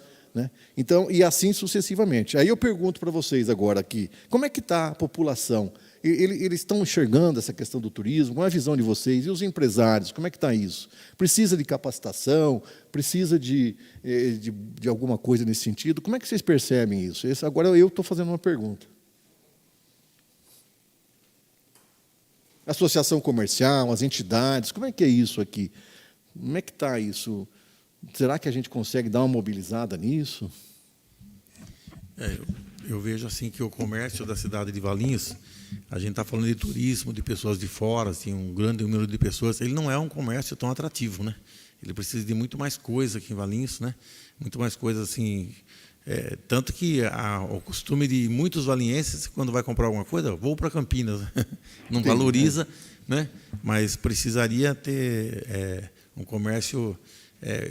Então, e assim sucessivamente. Aí eu pergunto para vocês agora aqui, como é que está a população? Eles estão enxergando essa questão do turismo? Qual é a visão de vocês? E os empresários, como é que está isso? Precisa de capacitação? Precisa de alguma coisa nesse sentido? Como é que vocês percebem isso? Agora eu estou fazendo uma pergunta. Associação comercial, as entidades, como é que é isso aqui? Como é que está isso? Será que a gente consegue dar uma mobilizada nisso? Eu vejo assim que o comércio da cidade de Valinhos, a gente está falando de turismo, de pessoas de fora, assim, um grande número de pessoas, ele não é um comércio tão atrativo, Ele precisa de muito mais coisa aqui em Valinhos, Muito mais coisa assim, tanto que o costume de muitos valinhenses, quando vai comprar alguma coisa, vou para Campinas, não valoriza, Mas precisaria ter um comércio.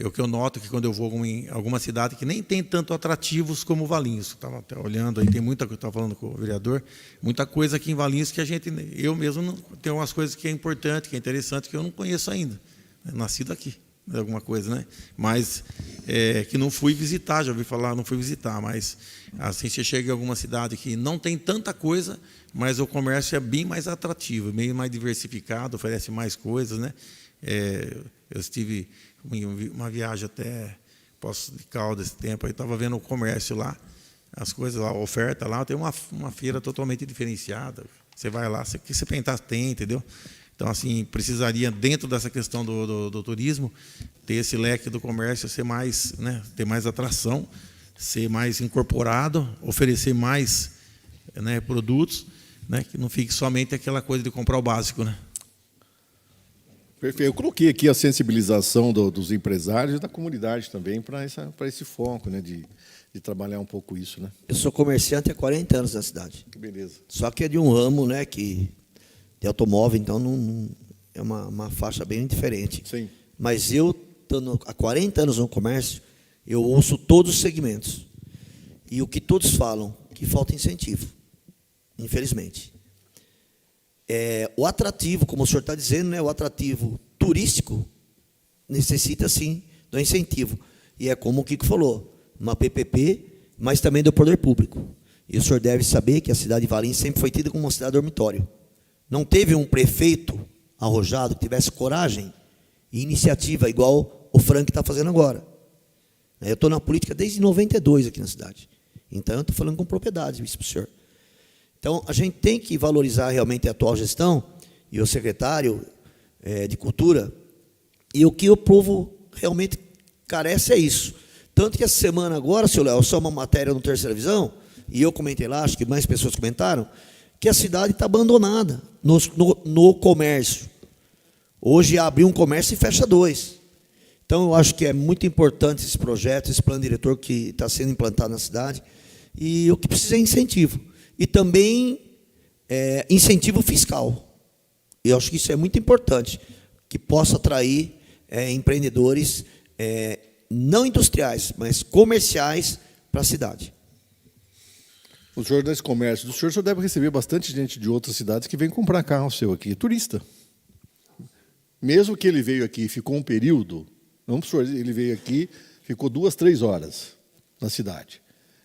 O que eu noto é que quando eu vou em alguma cidade que nem tem tanto atrativos como Valinhos, estava até olhando aí, tem muita coisa, estava falando com o vereador, muita coisa aqui em Valinhos que eu mesmo não, tem umas coisas que é importante, que é interessante, que eu não conheço ainda, nascido aqui, alguma coisa, né? Mas que não fui visitar, já ouvi falar, não fui visitar, mas assim você chega em alguma cidade que não tem tanta coisa, mas o comércio é bem mais atrativo, bem mais diversificado, oferece mais coisas, né? Eu estive em uma viagem até Poços de Caldas esse tempo, aí estava vendo o comércio lá, as coisas lá, a oferta lá, tem uma feira totalmente diferenciada. Você vai lá, o que você pensar tem, entendeu? Então, assim, precisaria, dentro dessa questão do turismo, ter esse leque do comércio ser mais, né, ter mais atração, ser mais incorporado, oferecer mais, né, produtos, né, que não fique somente aquela coisa de comprar o básico, né? Perfeito. Eu coloquei aqui a sensibilização dos empresários e da comunidade também para esse foco, né, de trabalhar um pouco isso, né? Eu sou comerciante há 40 anos na cidade. Que beleza. Só que é de um ramo, né, que de automóvel, então não é uma faixa bem diferente. Sim. Mas eu, estando há 40 anos no comércio, eu ouço todos os segmentos. E o que todos falam, que falta incentivo, infelizmente. O atrativo, como o senhor está dizendo, né, o atrativo turístico necessita, sim, do incentivo. E é como o Kiko falou, uma PPP, mas também do poder público. E o senhor deve saber que a cidade de Valinhos sempre foi tida como uma cidade dormitório. Não teve um prefeito arrojado que tivesse coragem e iniciativa igual o Frank está fazendo agora. Eu estou na política desde 92 aqui na cidade. Então, eu estou falando com propriedade, isso para o senhor. Então, a gente tem que valorizar realmente a atual gestão e o secretário de Cultura. E o que o povo realmente carece é isso. Tanto que essa semana agora, senhor Léo, só uma matéria no Terceira Visão, e eu comentei lá, acho que mais pessoas comentaram, que a cidade está abandonada no comércio. Hoje abre um comércio e fecha 2. Então, eu acho que é muito importante esse projeto, esse plano diretor que está sendo implantado na cidade, e o que precisa é incentivo. E também incentivo fiscal. Eu acho que isso é muito importante, que possa atrair empreendedores não industriais, mas comerciais para a cidade. O senhor desse comércio do senhor deve receber bastante gente de outras cidades que vem comprar carro seu aqui, turista. Mesmo que ele veio aqui e ficou um período, não, professor, ele veio aqui, ficou 2, 3 horas na cidade.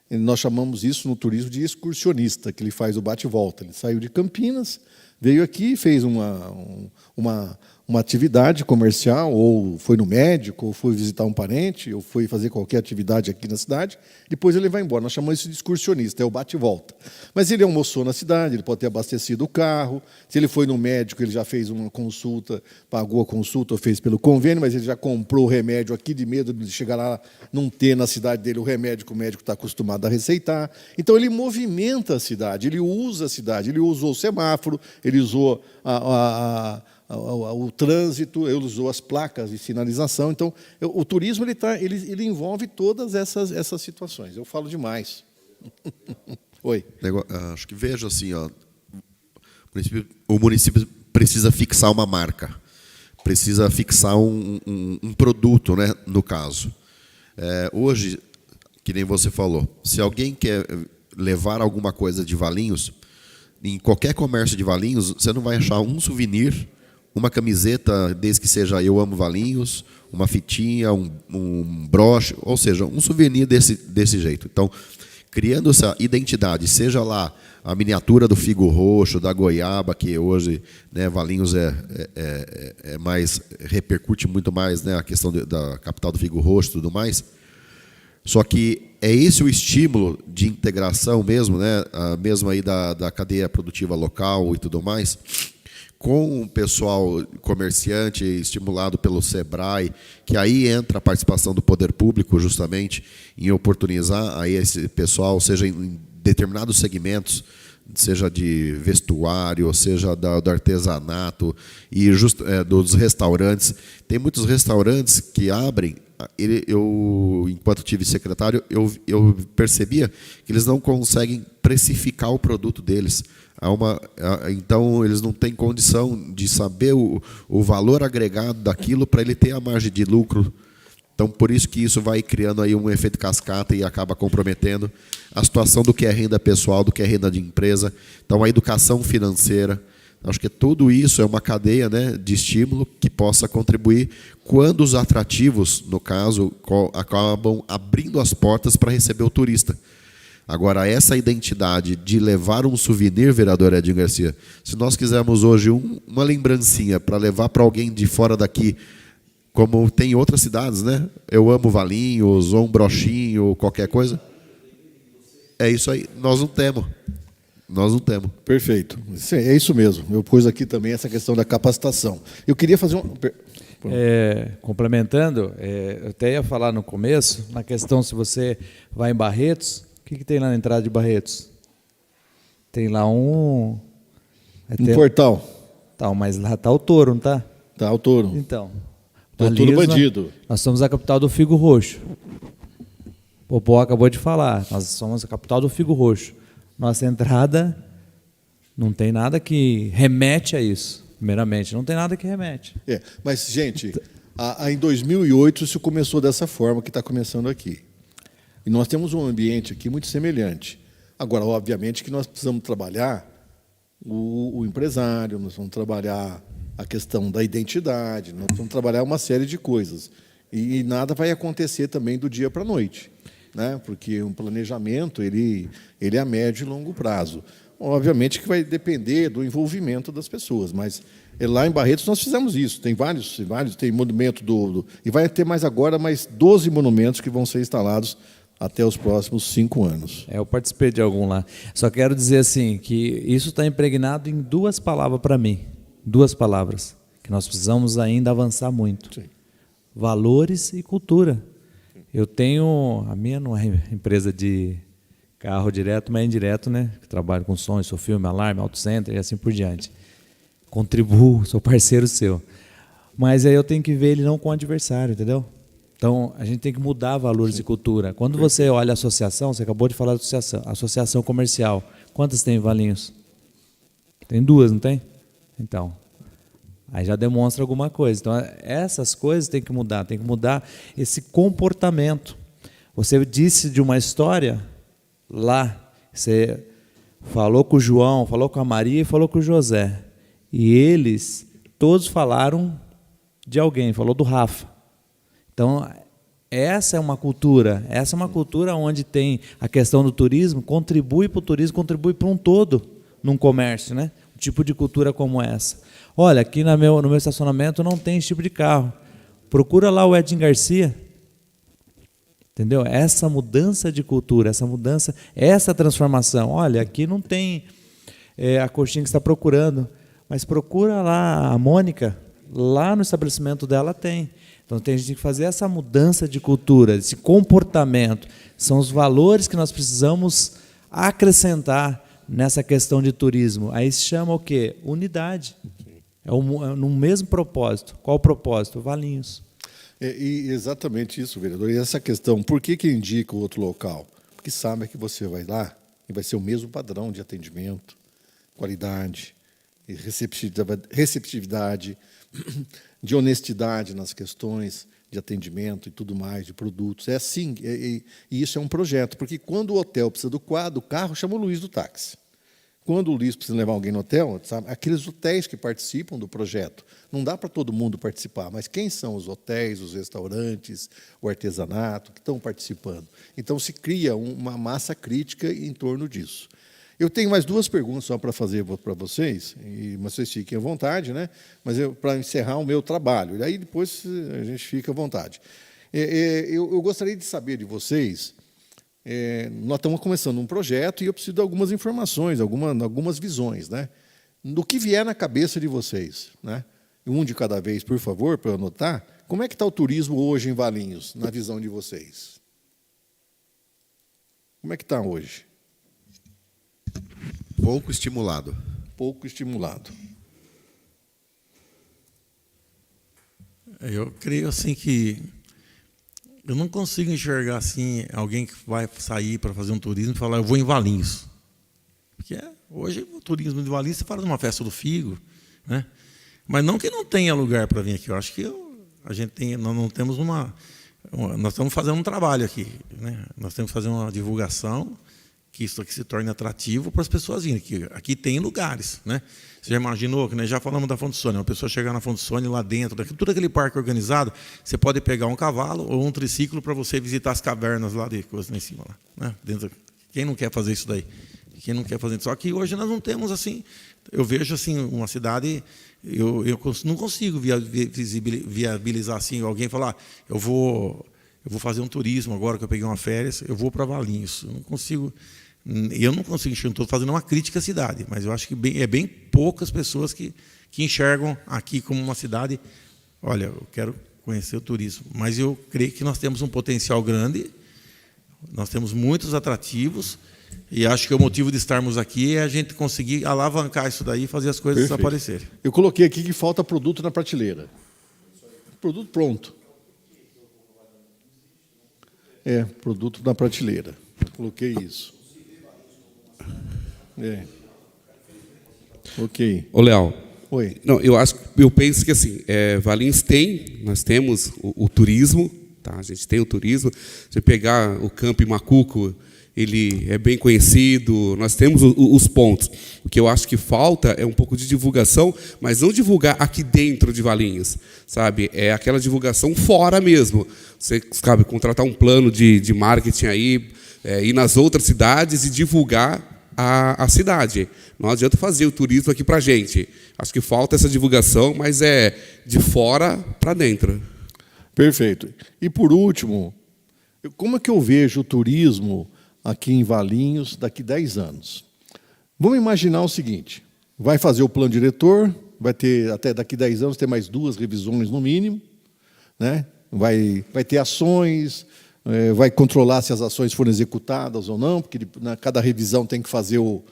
E nós chamamos isso no turismo de excursionista, que ele faz o bate-volta. Ele saiu de Campinas, veio aqui, fez uma atividade comercial, ou foi no médico, ou foi visitar um parente, ou foi fazer qualquer atividade aqui na cidade, depois ele vai embora. Nós chamamos isso de excursionista, é o bate-volta. Mas ele almoçou na cidade, ele pode ter abastecido o carro, se ele foi no médico, ele já fez uma consulta, pagou a consulta, ou fez pelo convênio, mas ele já comprou o remédio aqui, de medo de chegar lá, não ter na cidade dele o remédio que o médico está acostumado a receitar. Então, ele movimenta a cidade, ele usa a cidade, ele usou o semáforo, ele usou o trânsito, ele usou as placas de sinalização. Então, o turismo ele envolve todas essas situações. Eu falo demais. Oi. Acho que vejo assim, ó, o município precisa fixar uma marca, precisa fixar um produto, né, no caso. Hoje, que nem você falou, se alguém quer levar alguma coisa de Valinhos, em qualquer comércio de Valinhos, você não vai achar um souvenir, uma camiseta, desde que seja Eu Amo Valinhos, uma fitinha, um broche, ou seja, um souvenir desse jeito. Então, criando essa identidade, seja lá a miniatura do figo roxo, da goiaba, que hoje, né, Valinhos mais, repercute muito mais, né, a questão da capital do figo roxo e tudo mais. Só que é esse o estímulo de integração mesmo, né, mesmo aí da cadeia produtiva local e tudo mais, com o pessoal comerciante estimulado pelo SEBRAE, que aí entra a participação do poder público justamente em oportunizar aí esse pessoal, seja em determinados segmentos, seja de vestuário, seja do artesanato e dos restaurantes. Tem muitos restaurantes que abrem. Enquanto tive secretário, eu percebia que eles não conseguem precificar o produto deles. Então, eles não têm condição de saber o valor agregado daquilo para ele ter a margem de lucro. Então, por isso que isso vai criando aí um efeito cascata e acaba comprometendo a situação do que é renda pessoal, do que é renda de empresa. Então, a educação financeira, Acho que tudo isso é uma cadeia, né, de estímulo que possa contribuir quando os atrativos, no caso, acabam abrindo as portas para receber o turista. Agora, essa identidade de levar um souvenir, vereador Edinho Garcia, se nós quisermos hoje uma lembrancinha para levar para alguém de fora daqui, como tem em outras cidades, né? Eu amo Valinhos, ou um broxinho, qualquer coisa. É isso aí. Nós não temos. Nós não temos. Perfeito. É isso mesmo. Eu pus aqui também essa questão da capacitação. Eu queria fazer complementando, eu até ia falar no começo, na questão se você vai em Barretos, o que tem lá na entrada de Barretos? Tem lá um portal. Tá, mas lá está o touro, não está? Está o touro. Então. Está tudo bandido. Nós somos a capital do figo roxo. O Popó acabou de falar, nós somos a capital do figo roxo. Nossa entrada não tem nada que remete a isso, primeiramente, não tem nada que remete. Mas, gente, em 2008 isso começou dessa forma que está começando aqui. E nós temos um ambiente aqui muito semelhante. Agora, obviamente, que nós precisamos trabalhar o empresário, nós vamos trabalhar a questão da identidade, nós vamos trabalhar uma série de coisas. E nada vai acontecer também do dia para a noite, né? Porque um planejamento ele é a médio e longo prazo. Obviamente que vai depender do envolvimento das pessoas, mas lá em Barretos nós fizemos isso. Tem vários tem monumento e vai ter mais 12 monumentos que vão ser instalados até os próximos 5 anos. Eu participei de algum lá. Só quero dizer assim que isso está impregnado em 2 palavras para mim, 2 palavras que nós precisamos ainda avançar muito: sim, valores e cultura. Eu tenho a minha não é empresa de carro direto, mas é indireto, né? Que trabalho com som, sou filme, alarme, auto center e assim por diante. Contribuo, sou parceiro seu. Mas aí eu tenho que ver ele não com o adversário, entendeu? Então, a gente tem que mudar valores, sim, e cultura. Quando você olha a associação, você acabou de falar da associação comercial. Quantas tem em Valinhos? Tem 2, não tem? Então, aí já demonstra alguma coisa. Então, essas coisas tem que mudar esse comportamento. Você disse de uma história lá, você falou com o João, falou com a Maria e falou com o José. E eles todos falaram de alguém, falou do Rafa. Então, essa é uma cultura onde tem a questão do turismo, contribui para o turismo, contribui para um todo num comércio, né? Um tipo de cultura como essa. Olha, aqui no meu estacionamento não tem esse tipo de carro. Procura lá o Edinho Garcia. Entendeu? Essa mudança de cultura, essa transformação. Olha, aqui não tem a coxinha que você está procurando, mas procura lá a Mônica, lá no estabelecimento dela tem. Então, a gente tem que fazer essa mudança de cultura, esse comportamento. São os valores que nós precisamos acrescentar nessa questão de turismo. Aí se chama o quê? Unidade. É no mesmo propósito. Qual o propósito? Valinhos. E exatamente isso, vereador. E essa questão, por que indica o outro local? Porque sabe que você vai lá e vai ser o mesmo padrão de atendimento, qualidade, receptividade, de honestidade nas questões de atendimento e tudo mais, de produtos. É assim, e isso é um projeto, porque quando o hotel precisa do carro, chama o Luiz do táxi. Quando o Luiz precisa levar alguém no hotel, sabe, aqueles hotéis que participam do projeto, não dá para todo mundo participar, mas quem são os hotéis, os restaurantes, o artesanato que estão participando? Então, se cria uma massa crítica em torno disso. Eu tenho mais 2 perguntas só para fazer para vocês, mas vocês fiquem à vontade, né? Mas para encerrar o meu trabalho, e aí depois a gente fica à vontade. Eu gostaria de saber de vocês, nós estamos começando um projeto e eu preciso de algumas informações, algumas visões, né? Do que vier na cabeça de vocês, né? Um de cada vez, por favor, para eu anotar. Como é que está o turismo hoje em Valinhos, na visão de vocês? Como é que está hoje? Pouco estimulado. Pouco estimulado. Eu creio assim que eu não consigo enxergar assim alguém que vai sair para fazer um turismo e falar eu vou em Valinhos. Porque hoje o turismo de Valinhos, você fala de uma festa do figo, né? Mas não que não tenha lugar para vir aqui. Eu acho que nós não temos nós estamos fazendo um trabalho aqui, né? Nós temos que fazer uma divulgação que isso aqui se torne atrativo para as pessoas virem. Aqui tem lugares, né? Você já imaginou, que nós já falamos da Fonte Sônia, uma pessoa chegar na Fonte Sônia lá dentro, tudo aquele parque organizado, você pode pegar um cavalo ou um triciclo para você visitar as cavernas lá de coisa lá em cima. Lá, né? Dentro, quem não quer fazer isso daí? Quem não quer fazer isso? Só que hoje nós não temos assim, eu vejo assim, uma cidade, eu não consigo viabilizar assim, alguém falar, eu vou fazer um turismo agora que eu peguei uma férias, eu vou para Valinhos. Eu não consigo estou fazendo uma crítica à cidade, mas eu acho que é bem poucas pessoas que enxergam aqui como uma cidade, olha, eu quero conhecer o turismo, mas eu creio que nós temos um potencial grande, nós temos muitos atrativos, e acho que o motivo de estarmos aqui é a gente conseguir alavancar isso daí e fazer as coisas desaparecerem. Eu coloquei aqui que falta produto na prateleira. Produto pronto. Produto na prateleira. Eu coloquei isso. Ok. Ô, Léo. Oi. Não, eu penso que assim, Valinhos nós temos o turismo, tá? A gente tem o turismo. Se você pegar o Campo Macuco, ele é bem conhecido, nós temos os pontos. O que eu acho que falta é um pouco de divulgação, mas não divulgar aqui dentro de Valinhos, sabe? É aquela divulgação fora mesmo. Você, sabe, contratar um plano de marketing aí, ir nas outras cidades e divulgar a cidade. Não adianta fazer o turismo aqui para a gente. Acho que falta essa divulgação, mas é de fora para dentro. Perfeito. E, por último, como é que eu vejo o turismo aqui em Valinhos daqui 10 anos? Vamos imaginar o seguinte, vai fazer o plano diretor, vai ter, até daqui 10 anos, ter mais 2 revisões no mínimo, né? Vai ter ações, vai controlar se as ações foram executadas ou não, porque cada revisão tem que fazer o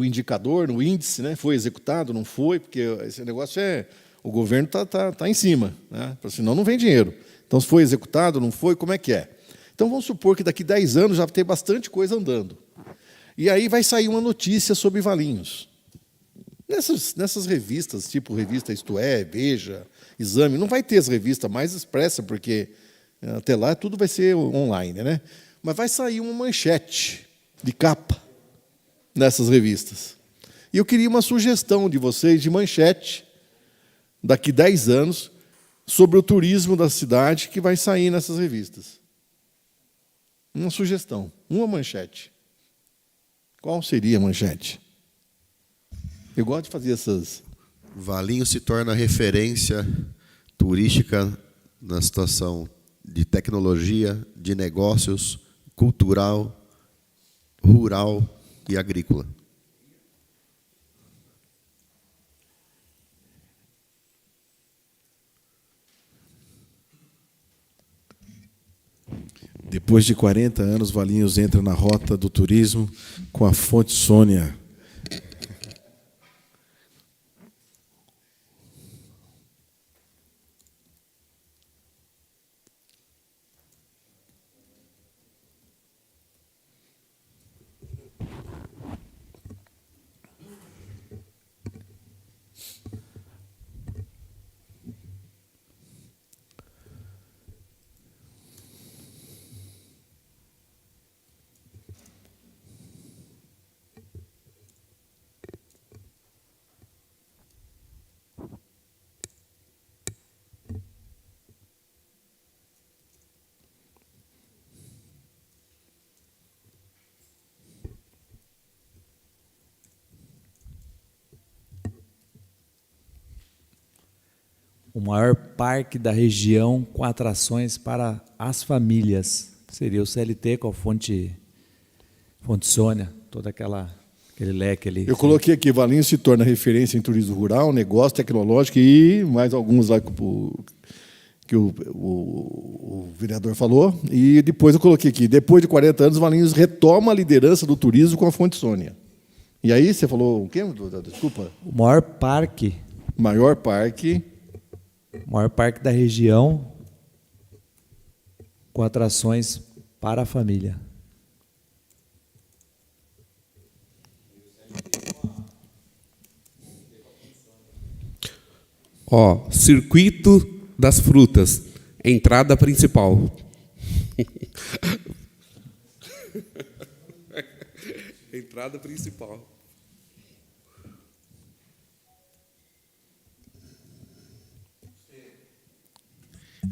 indicador, o índice, né? Foi executado, não foi, porque esse negócio o governo tá em cima, né? Senão não vem dinheiro. Então, se foi executado, não foi, como é que é? Então, vamos supor que daqui 10 anos já tem bastante coisa andando. E aí vai sair uma notícia sobre Valinhos. Nessas revistas, tipo revista Isto É, Veja, Exame, não vai ter as revistas mais expressas, porque até lá tudo vai ser online, né? Mas vai sair uma manchete de capa nessas revistas. E eu queria uma sugestão de vocês de manchete, daqui 10 anos, sobre o turismo da cidade que vai sair nessas revistas. Uma sugestão, uma manchete. Qual seria a manchete? Eu gosto de fazer essas... Valinhos se torna referência turística na situação de tecnologia, de negócios, cultural, rural e agrícola. Depois de 40 anos, Valinhos entra na rota do turismo com a Fonte Sônia. O maior parque da região com atrações para as famílias. Seria o CLT com a Fonte Sônia, todo aquele leque ali. Eu coloquei aqui, Valinhos se torna referência em turismo rural, negócio tecnológico e mais alguns lá que o vereador falou. E depois eu coloquei aqui, depois de 40 anos, Valinhos retoma a liderança do turismo com a Fonte Sônia. E aí você falou o quê? Desculpa. O maior parque. Maior parque da região com atrações para a família. Circuito das frutas, entrada principal. Entrada principal.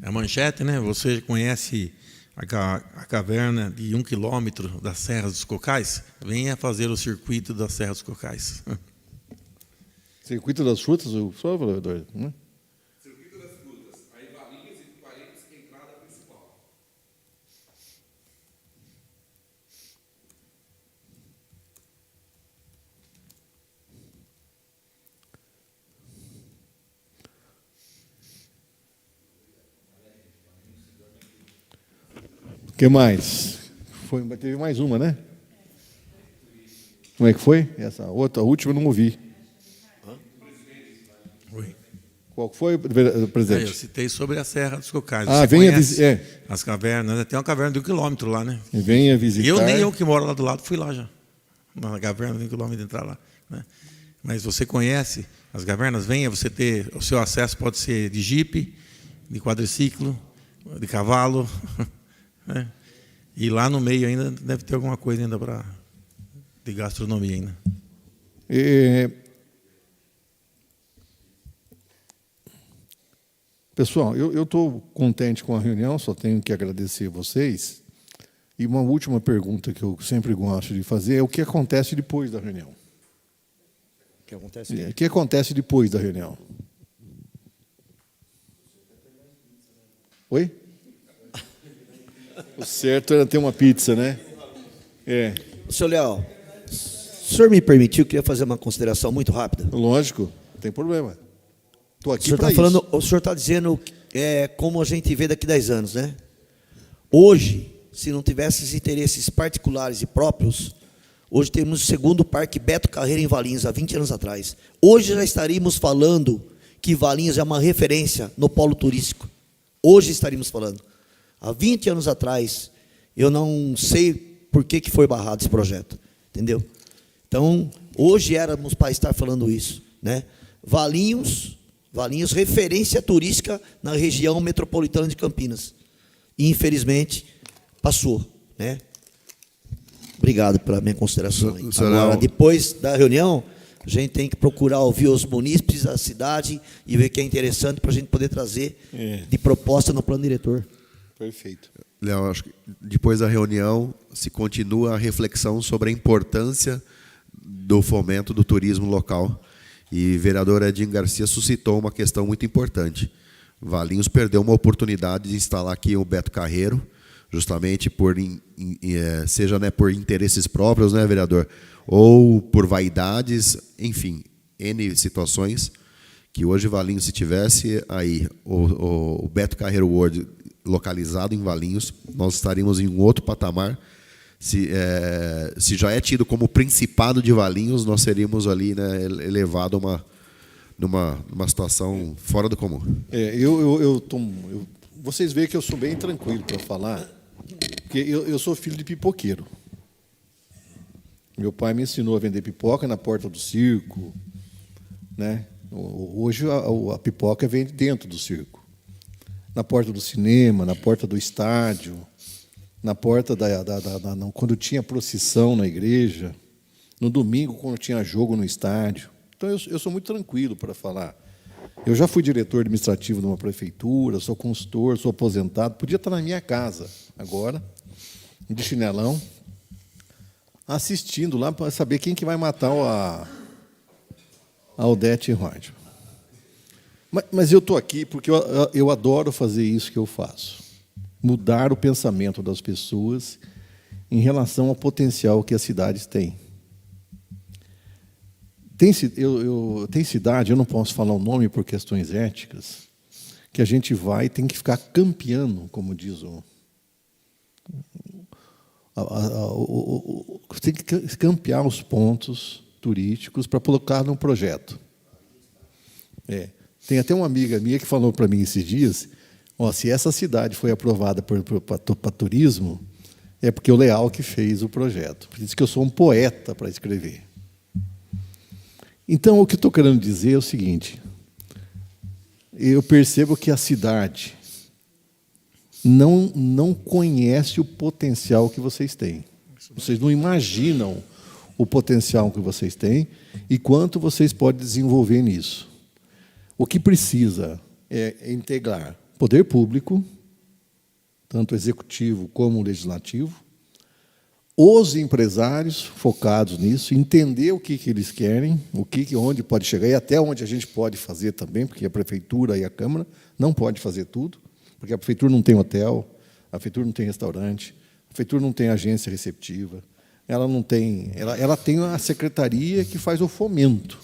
A manchete, né? Você conhece a caverna de 1 quilômetro das Serras dos Cocais? Venha fazer o circuito das Serras dos Cocais. Circuito das frutas, só, vereador? Né? Circuito das frutas. Aí Valinhos e Parentes, entrada principal. O que mais? Teve mais uma, né? Como é que foi? Essa outra, a última eu não ouvi. Oi. Qual foi, Eu presidente? citei sobre a Serra dos Cocais. Ah, Você venha conhece as cavernas, né? Tem uma caverna de 1 quilômetro lá, né? Venha visitar. Nem eu que moro lá do lado fui lá já. Na caverna de 1 quilômetro de entrar lá. Né? Mas você conhece as cavernas? Venha, você ter. O seu acesso pode ser de jipe, de quadriciclo, de cavalo. Né? E lá no meio ainda deve ter alguma coisa ainda de gastronomia ainda. Pessoal, eu estou contente com a reunião, só tenho que agradecer a vocês. E uma última pergunta que eu sempre gosto de fazer é o que acontece depois da reunião? O que acontece? O que acontece depois da reunião? Oi? O certo era ter uma pizza, né? Senhor Leal, se o senhor me permitiu, eu queria fazer uma consideração muito rápida. Lógico, não tem problema. Estou O aqui senhor para está isso. o senhor está dizendo como a gente vê daqui a 10 anos, né? Hoje, se não tivesse esses interesses particulares e próprios, hoje temos o segundo Parque Beto Carreiro em Valinhos, há 20 anos atrás. Hoje já estaríamos falando que Valinhos é uma referência no polo turístico. Hoje estaríamos falando. Há 20 anos atrás, eu não sei por que foi barrado esse projeto, entendeu? Então, hoje éramos para estar falando isso, né? Valinhos, referência turística na região metropolitana de Campinas. E, infelizmente, passou, né? Obrigado pela minha consideração. Agora, depois da reunião, a gente tem que procurar ouvir os munícipes da cidade e ver o que é interessante para a gente poder trazer de proposta no plano diretor. Perfeito. Léo, acho que depois da reunião se continua a reflexão sobre a importância do fomento do turismo local. E o vereador Edinho Garcia suscitou uma questão muito importante. Valinhos perdeu uma oportunidade de instalar aqui o Beto Carreiro, justamente seja, né, por interesses próprios, né, vereador, ou por vaidades, enfim, N situações, que hoje Valinhos, se tivesse aí o Beto Carreiro World localizado em Valinhos, nós estaríamos em um outro patamar. Se já é tido como Principado de Valinhos, nós seríamos ali, né, elevado numa situação fora do comum. Vocês veem que eu sou bem tranquilo para falar, porque eu sou filho de pipoqueiro. Meu pai me ensinou a vender pipoca na porta do circo, né? Hoje a pipoca vem dentro do circo, na porta do cinema, na porta do estádio, na porta quando tinha procissão na igreja, no domingo, quando tinha jogo no estádio. Então, eu sou muito tranquilo para falar. Eu já fui diretor administrativo de uma prefeitura, sou consultor, sou aposentado, podia estar na minha casa agora, de chinelão, assistindo lá para saber quem que vai matar a Odete Rod. Mas eu estou aqui porque eu adoro fazer isso que eu faço. Mudar o pensamento das pessoas em relação ao potencial que as cidades têm. Tem cidade, eu não posso falar o nome por questões éticas, que a gente vai e tem que ficar campeando, como diz tem que campear os pontos turísticos para colocar num projeto. Tem até uma amiga minha que falou para mim esses dias, se essa cidade foi aprovada para turismo, é porque o Leal que fez o projeto. Por isso que eu sou um poeta para escrever. Então, o que estou querendo dizer é o seguinte: eu percebo que a cidade não conhece o potencial que vocês têm. Vocês não imaginam o potencial que vocês têm e quanto vocês podem desenvolver nisso. O que precisa é integrar poder público, tanto executivo como legislativo, os empresários focados nisso, entender o que eles querem, onde pode chegar e até onde a gente pode fazer também, porque a prefeitura e a Câmara não pode fazer tudo, porque a prefeitura não tem hotel, a prefeitura não tem restaurante, a prefeitura não tem agência receptiva, ela não tem, ela tem a secretaria que faz o fomento,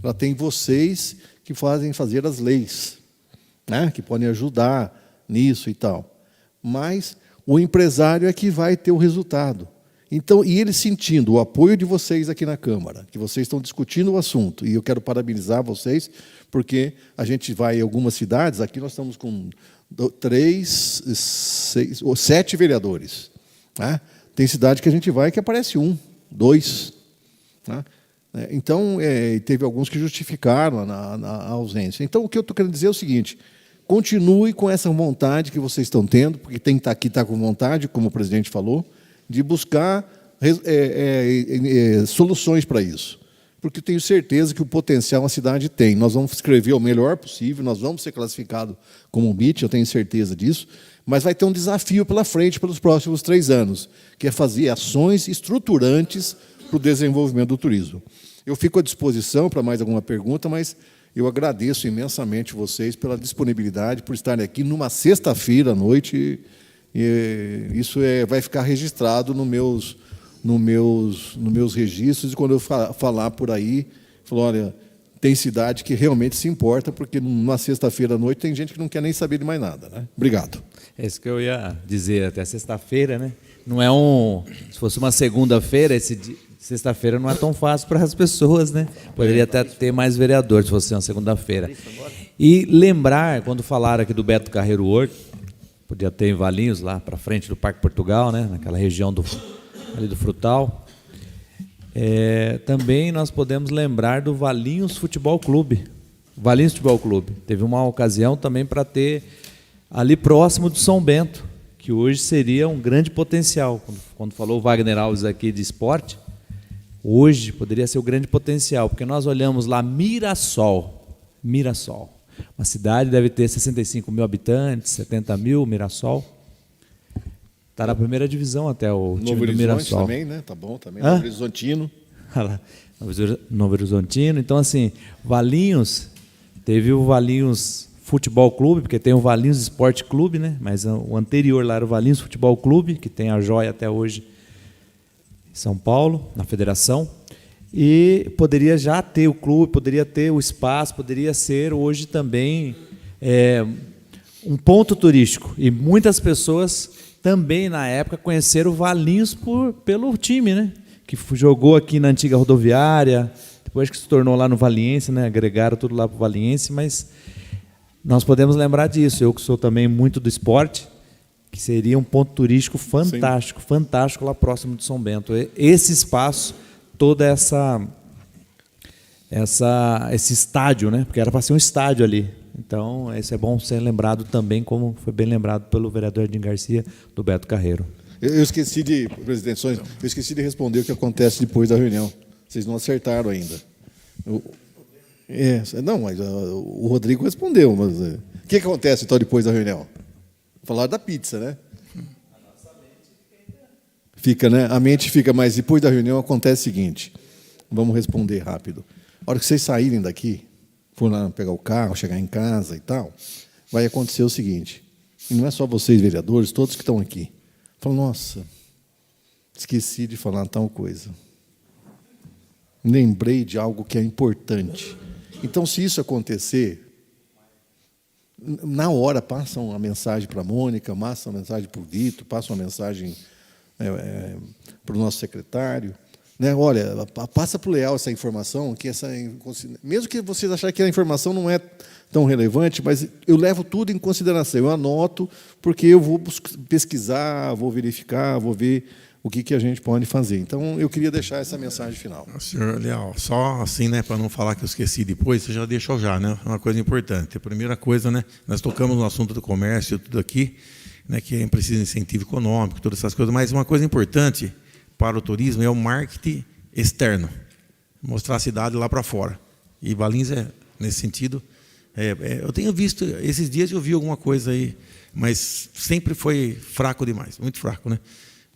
ela tem vocês que fazem fazer as leis, né, que podem ajudar nisso e tal. Mas o empresário é que vai ter o resultado. Então, e ele sentindo o apoio de vocês aqui na Câmara, que vocês estão discutindo o assunto, e eu quero parabenizar vocês, porque a gente vai em algumas cidades, aqui nós estamos com 7 vereadores. Né? Tem cidade que a gente vai que aparece 1, 2. Né? Então, teve alguns que justificaram a ausência. Então, o que eu estou querendo dizer é o seguinte: continue com essa vontade que vocês estão tendo, porque tem que estar aqui, estar com vontade, como o presidente falou, de buscar soluções para isso. Porque eu tenho certeza que o potencial a cidade tem. Nós vamos escrever o melhor possível, nós vamos ser classificados como MIT, eu tenho certeza disso, mas vai ter um desafio pela frente pelos próximos 3 anos, que é fazer ações estruturantes para o desenvolvimento do turismo. Eu fico à disposição para mais alguma pergunta, mas eu agradeço imensamente vocês pela disponibilidade, por estarem aqui numa sexta-feira à noite. E isso vai ficar registrado nos meus registros, e quando eu falar por aí, falar, olha, tem cidade que realmente se importa, porque numa sexta-feira à noite tem gente que não quer nem saber de mais nada. Né? Obrigado. É isso que eu ia dizer, até sexta-feira, né? Não é se fosse uma segunda-feira, sexta-feira não é tão fácil para as pessoas, né? Poderia até ter mais vereadores se fosse uma segunda-feira. E lembrar, quando falaram aqui do Beto Carreiro Horto, podia ter em Valinhos, lá para frente do Parque Portugal, né, naquela região ali do Frutal. Também nós podemos lembrar do Valinhos Futebol Clube. Valinhos Futebol Clube. Teve uma ocasião também para ter ali próximo do São Bento, que hoje seria um grande potencial. Quando falou o Wagner Alves aqui de esporte, hoje poderia ser o grande potencial, porque nós olhamos lá Mirassol. Uma cidade deve ter 65 mil habitantes, 70 mil, Mirassol. Está na primeira divisão até o time do Mirassol. Também, né? Tá bom, também. Novo Horizontino. Novo Horizontino. Então, assim, Valinhos, teve o Valinhos Futebol Clube, porque tem o Valinhos Esporte Clube, né? Mas o anterior lá era o Valinhos Futebol Clube, que tem a joia até hoje em São Paulo, na federação. E poderia já ter o clube, poderia ter o espaço, poderia ser hoje também um ponto turístico. E muitas pessoas também, na época, conheceram o Valinhos pelo time, né? Que jogou aqui na antiga rodoviária, depois que se tornou lá no Valiense, né? Agregaram tudo lá para o Valiense, mas nós podemos lembrar disso. Eu que sou também muito do esporte, que seria um ponto turístico fantástico, Sim. fantástico lá próximo de São Bento. Esse espaço, toda esse estádio, né? Porque era para ser um estádio ali. Então, isso é bom ser lembrado também, como foi bem lembrado pelo vereador Edinho Garcia, do Beto Carreiro. Eu esqueci presidente, eu esqueci de responder o que acontece depois da reunião. Vocês não acertaram ainda. Não, mas o Rodrigo respondeu. Mas o que acontece então depois da reunião? Falaram da pizza, né? Fica, né? A mente fica, mas depois da reunião acontece o seguinte. Vamos responder rápido. A hora que vocês saírem daqui, for lá pegar o carro, chegar em casa e tal, vai acontecer o seguinte. E não é só vocês, vereadores, todos que estão aqui. Falam, nossa, esqueci de falar tal coisa. Lembrei de algo que é importante. Então, se isso acontecer, na hora passa uma mensagem para a Mônica, passa uma mensagem para o Vitor, passa uma mensagem para o nosso secretário. Né? Olha, passa para o Leal essa informação, mesmo que vocês acharem que a informação não é tão relevante, mas eu levo tudo em consideração, eu anoto, porque eu vou pesquisar, vou verificar, vou ver o que a gente pode fazer. Então, eu queria deixar essa mensagem final. Senhor Leal, só assim, né, para não falar que eu esqueci depois, você já deixou já, né? Uma coisa importante. A primeira coisa, né, nós tocamos no assunto do comércio, tudo aqui, né, que precisa de incentivo econômico, todas essas coisas, mas uma coisa importante para o turismo é o marketing externo, mostrar a cidade lá para fora. E Valinhos nesse sentido. Eu tenho visto, esses dias eu vi alguma coisa aí, mas sempre foi fraco demais, muito fraco, né?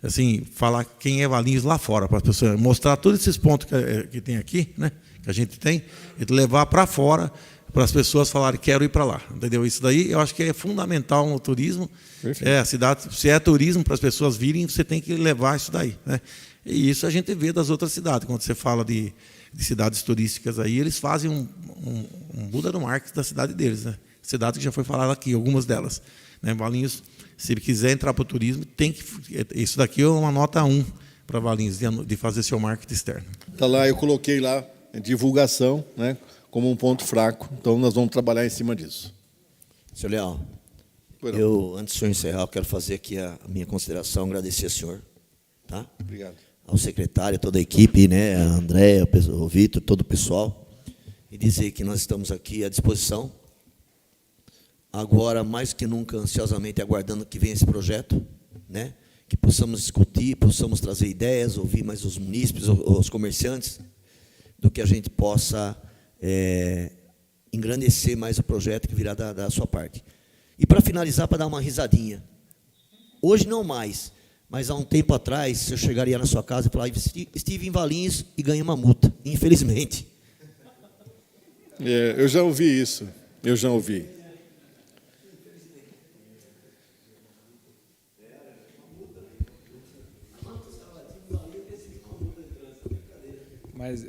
Assim, falar quem é Valinhos lá fora, para as pessoas, mostrar todos esses pontos que tem aqui, né? Que a gente tem, e levar para fora, para as pessoas falarem, quero ir para lá, entendeu? Isso daí eu acho que é fundamental no turismo. A cidade, se é turismo, para as pessoas virem, você tem que levar isso daí, né? E isso a gente vê das outras cidades. Quando você fala de cidades turísticas aí, eles fazem um Buda no marketing da cidade deles, né? Cidade que já foi falada aqui, algumas delas, né? Valinhos, se quiser entrar para o turismo, tem que. Isso daqui é uma nota 1 para Valinhos, de fazer seu marketing externo. Tá lá, eu coloquei lá divulgação, né, como um ponto fraco. Então nós vamos trabalhar em cima disso. Senhor Leal, antes de eu encerrar, eu quero fazer aqui a minha consideração, agradecer ao senhor, tá? Obrigado. Ao secretário, toda a equipe, né, a Andréia, o Vitor, todo o pessoal, e dizer que nós estamos aqui à disposição, agora mais que nunca, ansiosamente aguardando que venha esse projeto, né, que possamos discutir, possamos trazer ideias, ouvir mais os munícipes, os comerciantes, do que a gente possa engrandecer mais o projeto que virá da sua parte. E para finalizar, para dar uma risadinha, hoje não mais, mas há um tempo atrás, eu chegaria na sua casa e falava, estive em Valinhos e ganhei uma multa, infelizmente. Eu já ouvi isso, eu já ouvi. Mas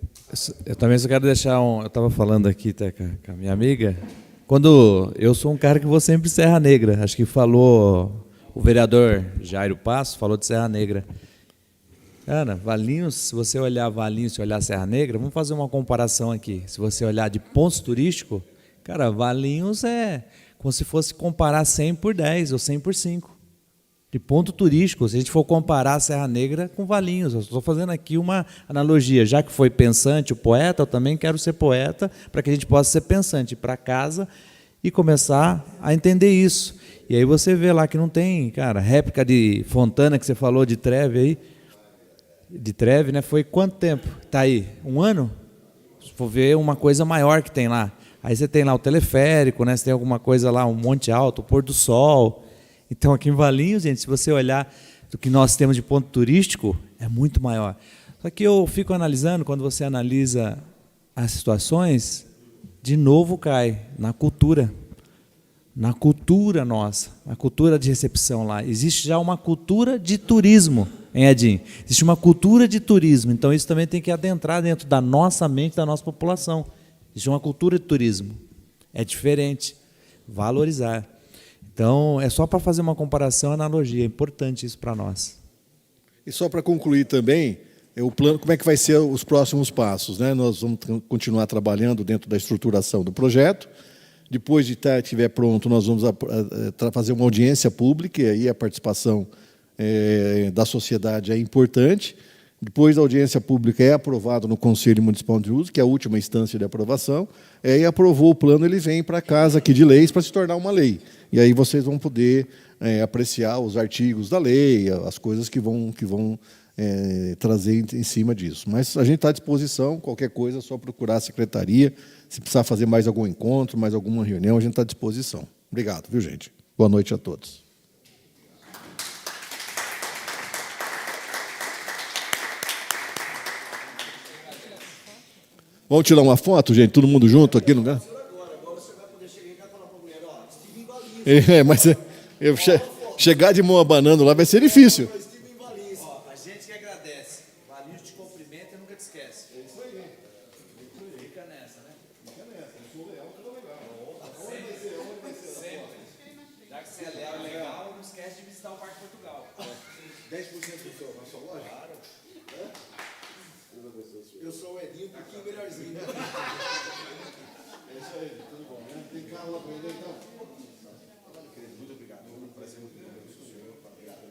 eu também só quero deixar eu estava falando aqui até com a minha amiga, quando eu sou um cara que vou sempre Serra Negra, acho que falou o vereador Jairo Passo, falou de Serra Negra. Cara, Valinhos, se você olhar Valinhos, se olhar Serra Negra, vamos fazer uma comparação aqui. Se você olhar de pontos turísticos, cara, Valinhos é como se fosse comparar 100 por 10 ou 100 por 5. De ponto turístico, se a gente for comparar a Serra Negra com Valinhos, eu estou fazendo aqui uma analogia, já que foi pensante o poeta, eu também quero ser poeta, para que a gente possa ser pensante, ir para casa e começar a entender isso. E aí você vê lá que não tem, cara, réplica de Fontana, que você falou de Treve aí, de Treve, né? Foi quanto tempo? Está aí? 1 ano? Se for ver uma coisa maior que tem lá. Aí você tem lá o teleférico, né? Você tem alguma coisa lá, um Monte Alto, o Pôr do Sol. Então, aqui em Valinhos, gente, se você olhar do que nós temos de ponto turístico, é muito maior. Só que eu fico analisando, quando você analisa as situações, de novo cai na cultura nossa, na cultura de recepção lá. Existe já uma cultura de turismo, hein, Edinho? Existe uma cultura de turismo, então isso também tem que adentrar dentro da nossa mente, da nossa população. Existe uma cultura de turismo, é diferente, valorizar. Então, é só para fazer uma comparação, analogia, é importante isso para nós. E só para concluir também, o plano, como é que vai ser os próximos passos, né? Nós vamos continuar trabalhando dentro da estruturação do projeto. Depois de estiver pronto, nós vamos fazer uma audiência pública, e aí a participação da sociedade é importante. Depois da audiência pública é aprovado no Conselho Municipal de Uso, que é a última instância de aprovação, e aprovou o plano, ele vem para a Casa aqui de Leis para se tornar uma lei. E aí vocês vão poder apreciar os artigos da lei, as coisas que vão trazer em cima disso. Mas a gente está à disposição, qualquer coisa é só procurar a secretaria. Se precisar fazer mais algum encontro, mais alguma reunião, a gente está à disposição. Obrigado, viu, gente? Boa noite a todos. Vamos tirar uma foto, gente? Todo mundo junto aqui no lugar? Mas chegar de mão abanando lá vai ser difícil. A gente que agradece. Valinhos te cumprimenta e nunca te esquece. É isso aí. Fica nessa, né? Fica nessa. Eu sou leal, tudo legal. Sempre. Já que você é leal e legal, não esquece de visitar o Parque Portugal. 10% da sua loja? Claro. Eu sou o Edinho, um pouquinho melhorzinho. É isso aí, tudo bom, né? Tem carro lá para vender, então? Muito obrigado. Foi um prazer muito grande com o senhor. Obrigado.